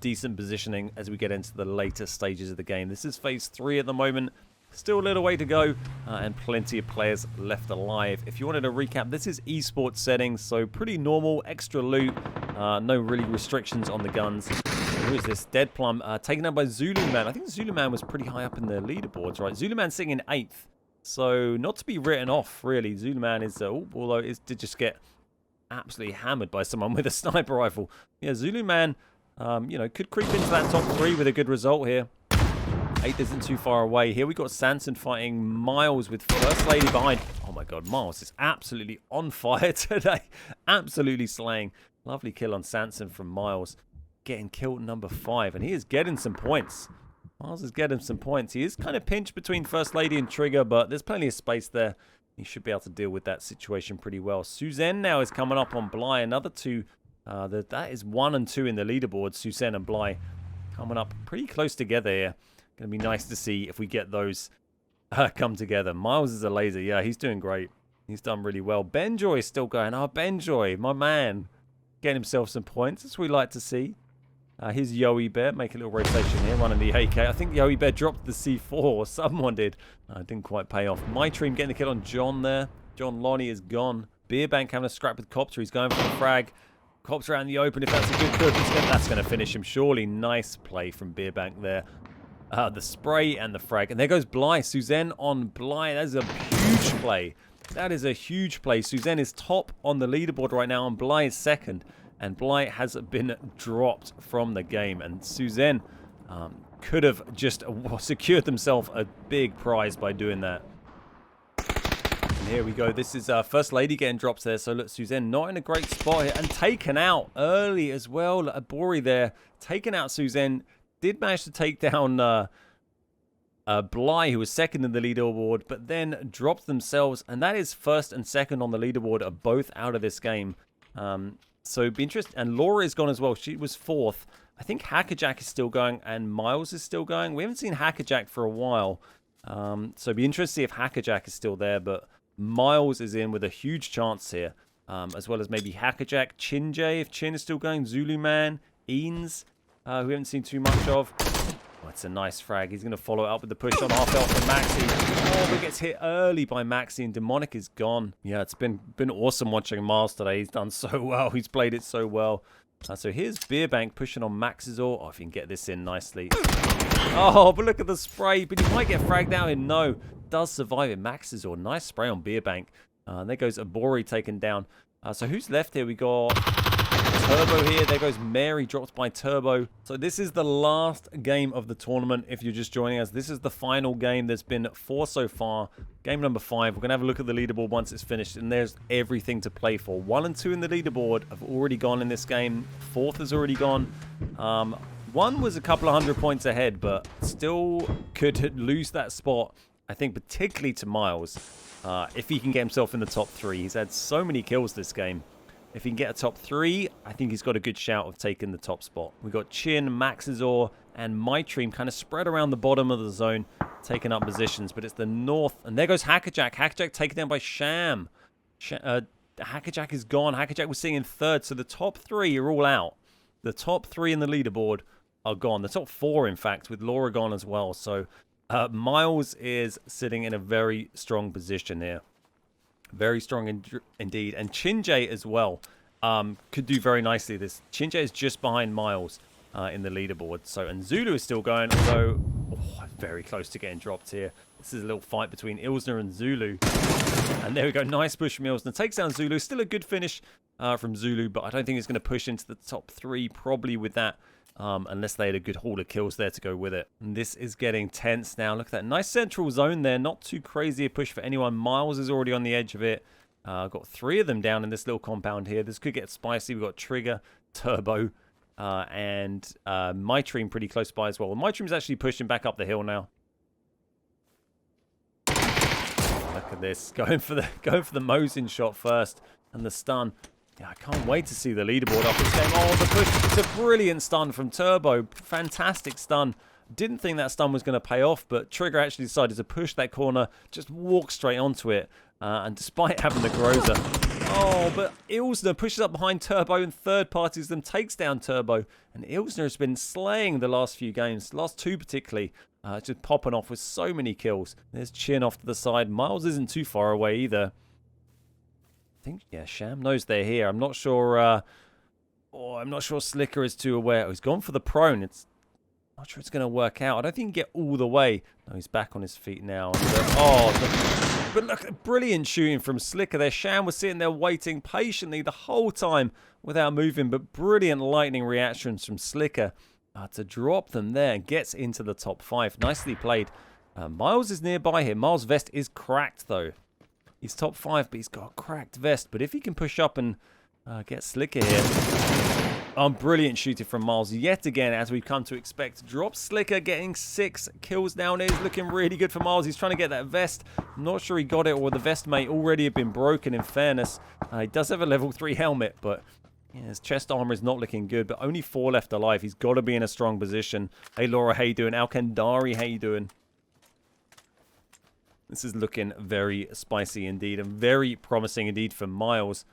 S1: decent positioning as we get into the later stages of the game. This is phase 3 at the moment. Still a little way to go, and plenty of players left alive. If you wanted to recap, this is esports settings, so pretty normal, extra loot, no really restrictions on the guns. Who is this? Dead Plum, taken out by Zulu Man. I think Zulu Man was pretty high up in the leaderboards, right? Zulu Man sitting in 8th, so not to be written off, really. Zulu Man is, although it did just get absolutely hammered by someone with a sniper rifle. Yeah, Zulu Man, you know, could creep into that top 3 with a good result here. 8th isn't too far away. Here we got Sanson fighting Miles with First Lady behind. Oh my god, Miles is absolutely on fire today. Absolutely slaying. Lovely kill on Sanson from Miles. Getting killed number 5, and he is getting some points. Miles is getting some points. He is kind of pinched between First Lady and Trigger, but there's plenty of space there. He should be able to deal with that situation pretty well. Suzanne now is coming up on Bly. Another 2. That is 1 and 2 in the leaderboard. Suzanne and Bly coming up pretty close together here. Going to be nice to see if we get those come together. Miles is a laser. Yeah, he's doing great. He's done really well. Benjoy is still going. Oh, Benjoy, my man. Getting himself some points. That's what we like to see. Here's Yowie Bear. Make a little rotation here. Running the AK. I think Yowie Bear dropped the C4. Or someone did. Didn't quite pay off. My Dream getting the kill on John there. John Lonnie is gone. Beerbank having a scrap with Copter. He's going for the frag. Copter out in the open. If that's a good cook, that's going to finish him. Surely. Nice play from Beerbank there. The spray and the frag. And there goes Bly. Suzanne on Bly. That is a huge play. That is a huge play. Suzanne is top on the leaderboard right now, and Bly is 2nd. And Bly has been dropped from the game. And Suzanne could have just secured themselves a big prize by doing that. And here we go. This is First Lady getting dropped there. So look, Suzanne not in a great spot here. And taken out early as well. Abori there. Taken out Suzanne. Did manage to take down Bly, who was 2nd in the leaderboard, but then dropped themselves. And that is 1st and 2nd on the leaderboard are both out of this game. So it'd be interesting. And Laura is gone as well. She was 4th. I think Hackerjack is still going and Miles is still going. We haven't seen Hackerjack for a while. So it'd be interesting to see if Hackerjack is still there. But Miles is in with a huge chance here. As well as maybe Hackerjack, Chinjay, if Chin is still going, Zulu Man, Eanes. Who we haven't seen too much of. Oh, it's a nice frag. He's going to follow it up with the push on half health from Maxi. Oh, but gets hit early by Maxi, and Demonic is gone. Yeah, it's been awesome watching Miles today. He's done so well. He's played it so well. So here's Beerbank pushing on Maxazor. Oh, if he can get this in nicely. Oh, but look at the spray. But he might get fragged out in. No, does survive it. Maxazor, nice spray on Beerbank. There goes Abori taken down. So who's left here? We got Turbo here. There goes Mary, dropped by Turbo. So this is the last game of the tournament. If you're just joining us, this is the final game. There's been 4 so far. Game number 5. We're going to have a look at the leaderboard once it's finished. And there's everything to play for. 1 and 2 in the leaderboard have already gone in this game. 4th has already gone. 1 was a couple of 100 points ahead, but still could lose that spot. I think particularly to Miles. If he can get himself in the top 3. He's had so many kills this game. If he can get a top 3, I think he's got a good shout of taking the top spot. We've got Chin, Maxazor, and Mytream kind of spread around the bottom of the zone, taking up positions. But it's the north. And there goes Hackerjack. Hackerjack taken down by Sham. Hackerjack is gone. Hackerjack was sitting in 3rd. So the top 3 are all out. The top 3 in the leaderboard are gone. The top 4, in fact, with Laura gone as well. So Miles is sitting in a very strong position here. Very strong indeed. And Chinjay as well could do very nicely this. Chinjay is just behind Miles. in the leaderboard. So, and Zulu is still going, although very close to getting dropped here. This is a little fight between Ilsner and Zulu. And there we go. Nice push from Ilsner. Takes down Zulu. Still a good finish from Zulu, but I don't think it's going to push into the top 3 probably with that. Unless they had a good haul of kills there to go with it. And this is getting tense now. Look at that. Nice central zone there. Not too crazy a push for anyone. Miles is already on the edge of it. Got 3 of them down in this little compound here. This could get spicy. We've got Trigger, Turbo, and Mytream pretty close by as well. Well, Mytream's actually pushing back up the hill now. Look at this. Going for the Mosin shot first. And the stun. Yeah, I can't wait to see the leaderboard up this game. Oh, the push. It's a brilliant stun from Turbo. Fantastic stun. Didn't think that stun was going to pay off, but Trigger actually decided to push that corner, just walk straight onto it. And despite having the Groza. Oh, but Ilsner pushes up behind Turbo and third parties them, takes down Turbo. And Ilsner has been slaying the last few games, last 2 particularly. Just popping off with so many kills. There's Chin off to the side. Miles isn't too far away either. I think, yeah, Sham knows they're here. I'm not sure. I'm not sure Slicker is too aware. Oh, he's gone for the prone. It's not sure it's going to work out. I don't think he can get all the way. No, he's back on his feet now. But look, brilliant shooting from Slicker there. Sham was sitting there waiting patiently the whole time without moving. But brilliant lightning reactions from Slicker to drop them there and gets into the top 5. Nicely played. Miles is nearby here. Miles' vest is cracked though. He's top 5, but he's got a cracked vest. But if he can push up and get Slicker here. Brilliant shooting from Miles yet again, as we've come to expect. Drop Slicker, getting 6 kills now. And it's looking really good for Miles. He's trying to get that vest. I'm not sure he got it, or the vest may already have been broken, in fairness. He does have a level 3 helmet, but yeah, his chest armor is not looking good. But only 4 left alive. He's got to be in a strong position. Hey, Laura, how you doing? Alkandari, how you doing? This is looking very spicy indeed, and very promising indeed for Miles.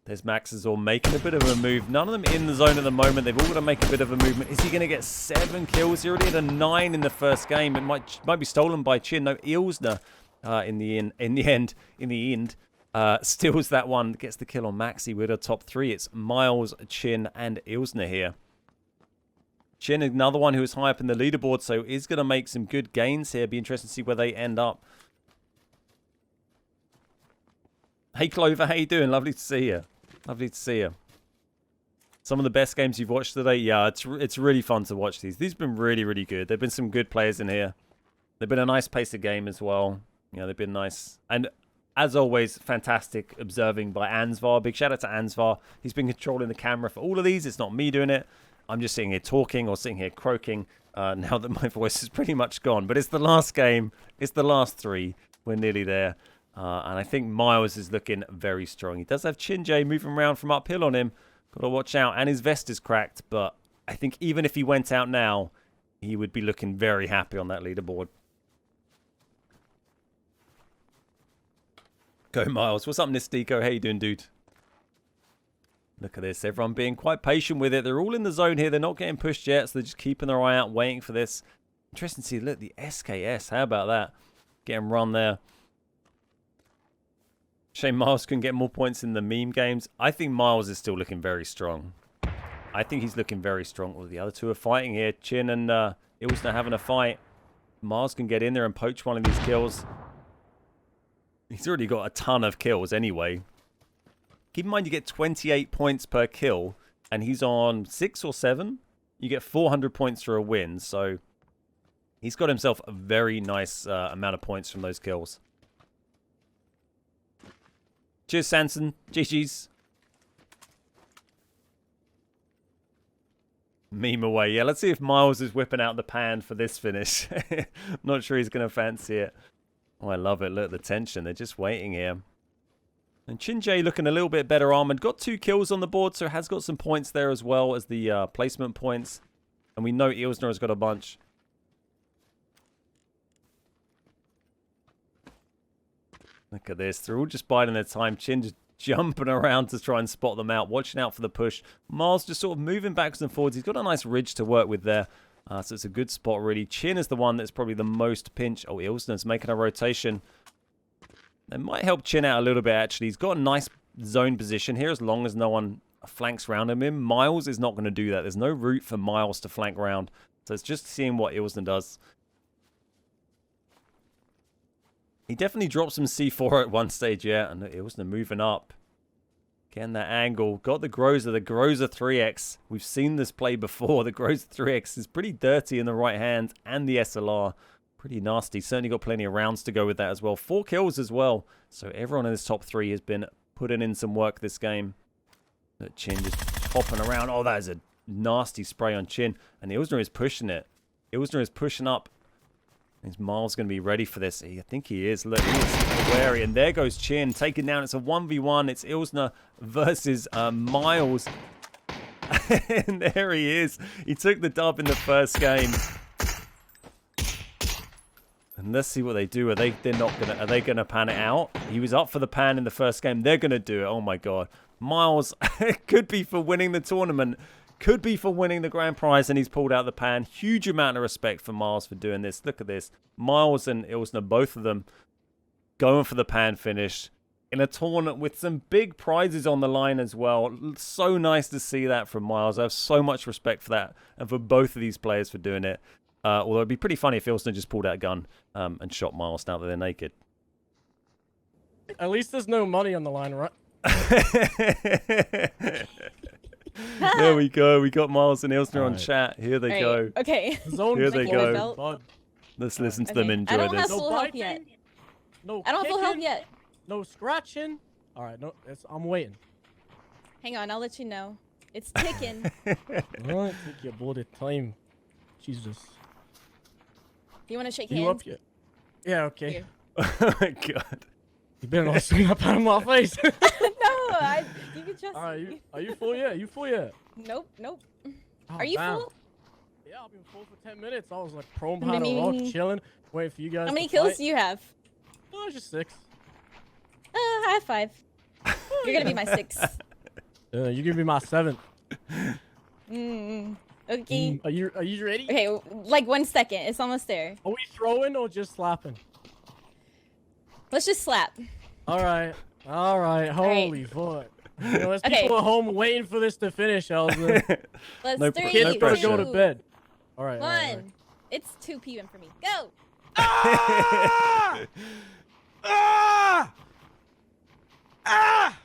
S1: There's Maxazor making a bit of a move. None of them in the zone at the moment. They've all got to make a bit of a movement. Is he going to get 7 kills? He already had a 9 in the first game. It might be stolen by Chin. No, Ilsner in the end steals that one. Gets the kill on Maxi with a top 3. It's Miles, Chin, and Ilsner here. Chin, another one who is high up in the leaderboard, so is going to make some good gains here. Be interested to see where they end up. Hey, Clover, how you doing? Lovely to see you. Lovely to see you. Some of the best games you've watched today? Yeah, it's really fun to watch these. These have been really, really good. There have been some good players in here. They've been a nice pace of game as well. You know, they've been nice. And as always, fantastic observing by Ansvar. Big shout out to Ansvar. He's been controlling the camera for all of these. It's not me doing it. I'm just sitting here talking or sitting here croaking now that my voice is pretty much gone. But it's the last game. It's the last 3. We're nearly there. And I think Miles is looking very strong. He does have Chinjay moving around from uphill on him. Got to watch out. And his vest is cracked. But I think even if he went out now, he would be looking very happy on that leaderboard. Go Miles. What's up, Nistico? How you doing, dude? Look at this. Everyone being quite patient with it. They're all in the zone here. They're not getting pushed yet, so they're just keeping their eye out, waiting for this. Interesting to see. Look, the SKS. How about that? Getting run there. Shame Miles couldn't get more points in the meme games. I think Miles is still looking very strong. I think he's looking very strong. Well, the other 2 are fighting here. Chin and Ilsner having a fight. Miles can get in there and poach one of these kills. He's already got a ton of kills anyway. Keep in mind you get 28 points per kill, and he's on 6 or 7. You get 400 points for a win, so he's got himself a very nice amount of points from those kills. Cheers, Sanson. GG's. Meme away. Yeah, let's see if Miles is whipping out the pan for this finish. Not sure he's going to fancy it. Oh, I love it. Look, the tension. They're just waiting here. And Chinjay looking a little bit better armored. Got 2 kills on the board, so has got some points there as well as the placement points. And we know Ilsner has got a bunch. Look at this. They're all just biding their time. Chin just jumping around to try and spot them out. Watching out for the push. Miles just sort of moving backwards and forwards. He's got a nice ridge to work with there. So it's a good spot, really. Chin is the one that's probably the most pinch. Oh, Ilsner's making a rotation. That might help Chin out a little bit, actually. He's got a nice zone position here as long as no one flanks round him. Miles is not going to do that. There's no route for Miles to flank round. So it's just seeing what Ilsner does. He definitely dropped some C4 at one stage, yeah. And Ilsner moving up. Getting that angle. Got the Groza 3X. We've seen this play before. The Groza 3X is pretty dirty in the right hand. And the SLR. Pretty nasty. Certainly got plenty of rounds to go with that as well. 4 kills as well. So everyone in this top 3 has been putting in some work this game. That Chin just popping around. Oh, that is a nasty spray on Chin. And Ilsner is pushing it. Ilsner is pushing up. Is Miles going to be ready for this? I think he is. Look, he's wary. And there goes Chin. Taken down. It's a 1v1. It's Ilsner versus Miles. And there he is. He took the dub in the first game. And let's see what they do. Are they gonna pan it out? He was up for the pan in the first game. They're gonna do it. Oh my god. Miles could be for winning the tournament. Could be for winning the grand prize, and he's pulled out the pan. Huge amount of respect for Miles for doing this. Look at this. Miles and Ilsner, both of them, going for the pan finish in a tournament with some big prizes on the line as well. So nice to see that from Miles. I have so much respect for that, and for both of these players for doing it. Although it'd be pretty funny if Ilsner just pulled out a gun and shot Miles now that they're naked.
S3: At least there's no money on the line, right?
S1: There we go. We got Miles and Ilsner on chat. Here they go.
S4: Okay.
S1: Here they go.
S3: Bud.
S1: Let's listen to them enjoy
S4: I don't
S1: this.
S4: have full health yet.
S3: No
S4: I don't have full health
S3: kicking,
S4: yet.
S3: No scratching. All right, no, I'm waiting.
S4: Hang on, I'll let you know. It's ticking.
S3: All right, take your bloody time. Jesus.
S4: You want to shake
S3: You
S4: hands?
S3: up yet? Yeah, okay.
S4: Here.
S1: Oh my god.
S3: You better not swing up out of my face.
S4: No, you can trust
S3: All right,
S4: me.
S3: are you full yet? Are you full yet?
S4: Nope.
S3: Oh,
S4: Are you
S3: damn.
S4: full?
S3: Yeah, I've been full for 10 minutes. I was like prone behind a rock, chilling, waiting for you guys.
S4: How many
S3: to
S4: kills
S3: fight.
S4: do you have?
S3: Oh, just 6.
S4: High five. You're gonna be my 6.
S3: You give me my 7th.
S4: Okay.
S3: Are you ready?
S4: Okay, like 1 second. It's almost there.
S3: Are we throwing or just slapping?
S4: Let's just slap.
S3: All right. Holy fuck. You know, there's
S4: Okay.
S3: people at home waiting for this to finish, Elsman.
S4: Let's
S1: No
S4: 3,
S3: Kids gotta
S4: 2,
S3: go to bed. All right.
S4: 1.
S3: all right.
S4: It's 2 p.m. for me. Go.
S3: Ah! Ah! Ah!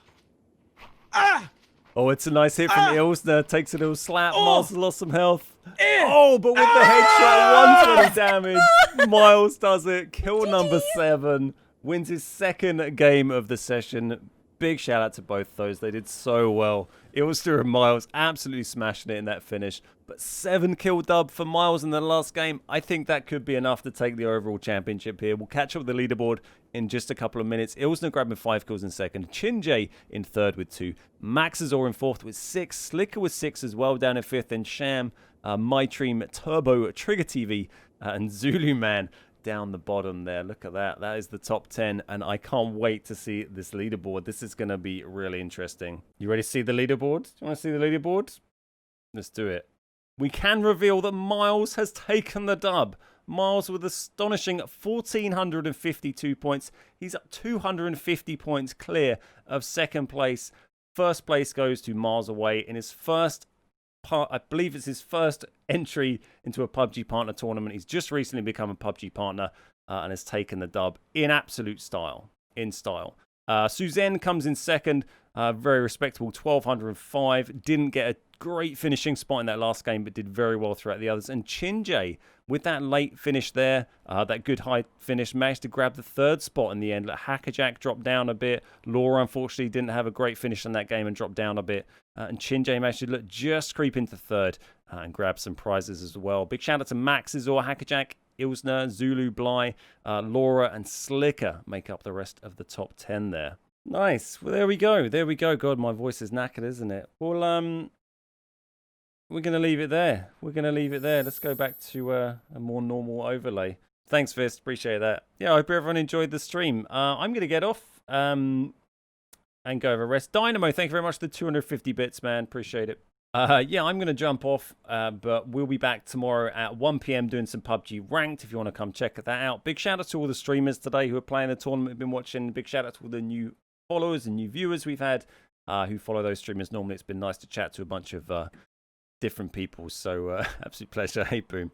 S3: Ah!
S1: Oh, it's a nice hit from Ilsner. Takes a little slap.
S3: Oh.
S1: Miles has lost some health. Oh, but with the headshot, 120 damage. Miles does it. Kill number 7. Wins his second game of the session. Big shout out to both those. They did so well. Ilsner and Miles absolutely smashing it in that finish. But 7 kill dub for Miles in the last game. I think that could be enough to take the overall championship here. We'll catch up with the leaderboard in just a couple of minutes. Ilsner grabbing 5 kills in second. Chinjay in third with 2. Maxazor in fourth with 6. Slicker with 6 as well down in fifth. Then Sham, MyTream, Turbo, Trigger TV, and Zulu Man down the bottom there. Look at that. That is the top 10, and I can't wait to see this leaderboard. This is going to be really interesting. You ready to see the leaderboard? Do you want to see the leaderboard? Let's do it. We can reveal that Miles has taken the dub. Miles with astonishing 1,452 points. He's up 250 points clear of second place. First place goes to Miles Away in his first I believe it's his first entry into a PUBG partner tournament. He's just recently become a PUBG partner and has taken the dub in absolute style. Suzanne comes in second, very respectable, 1,205. Didn't get a great finishing spot in that last game, but did very well throughout the others. And Chinjay, with that late finish there, that good high finish, managed to grab the third spot in the end. Hackerjack dropped down a bit. Laura, unfortunately, didn't have a great finish in that game and dropped down a bit. And Chinjay managed to just creep into third and grab some prizes as well. Big shout out to Maxazor, Hackerjack, Ilsner, Zulu, Bly, Laura, and Slicker make up the rest of the top 10 there. Nice. Well, there we go. God, my voice is knackered, isn't it? Well, we're going to leave it there. Let's go back to a more normal overlay. Thanks, Fist. Appreciate that. Yeah, I hope everyone enjoyed the stream. I'm going to get off and go over rest. Dynamo, thank you very much for the 250 bits, man. Appreciate it. Yeah, I'm going to jump off, but we'll be back tomorrow at 1 p.m. doing some PUBG Ranked if you want to come check that out. Big shout out to all the streamers today who are playing the tournament, been watching. Big shout out to all the new followers and new viewers we've had. who follow those streamers normally. It's been nice to chat to a bunch of different people. So absolute pleasure. Hey, Boom.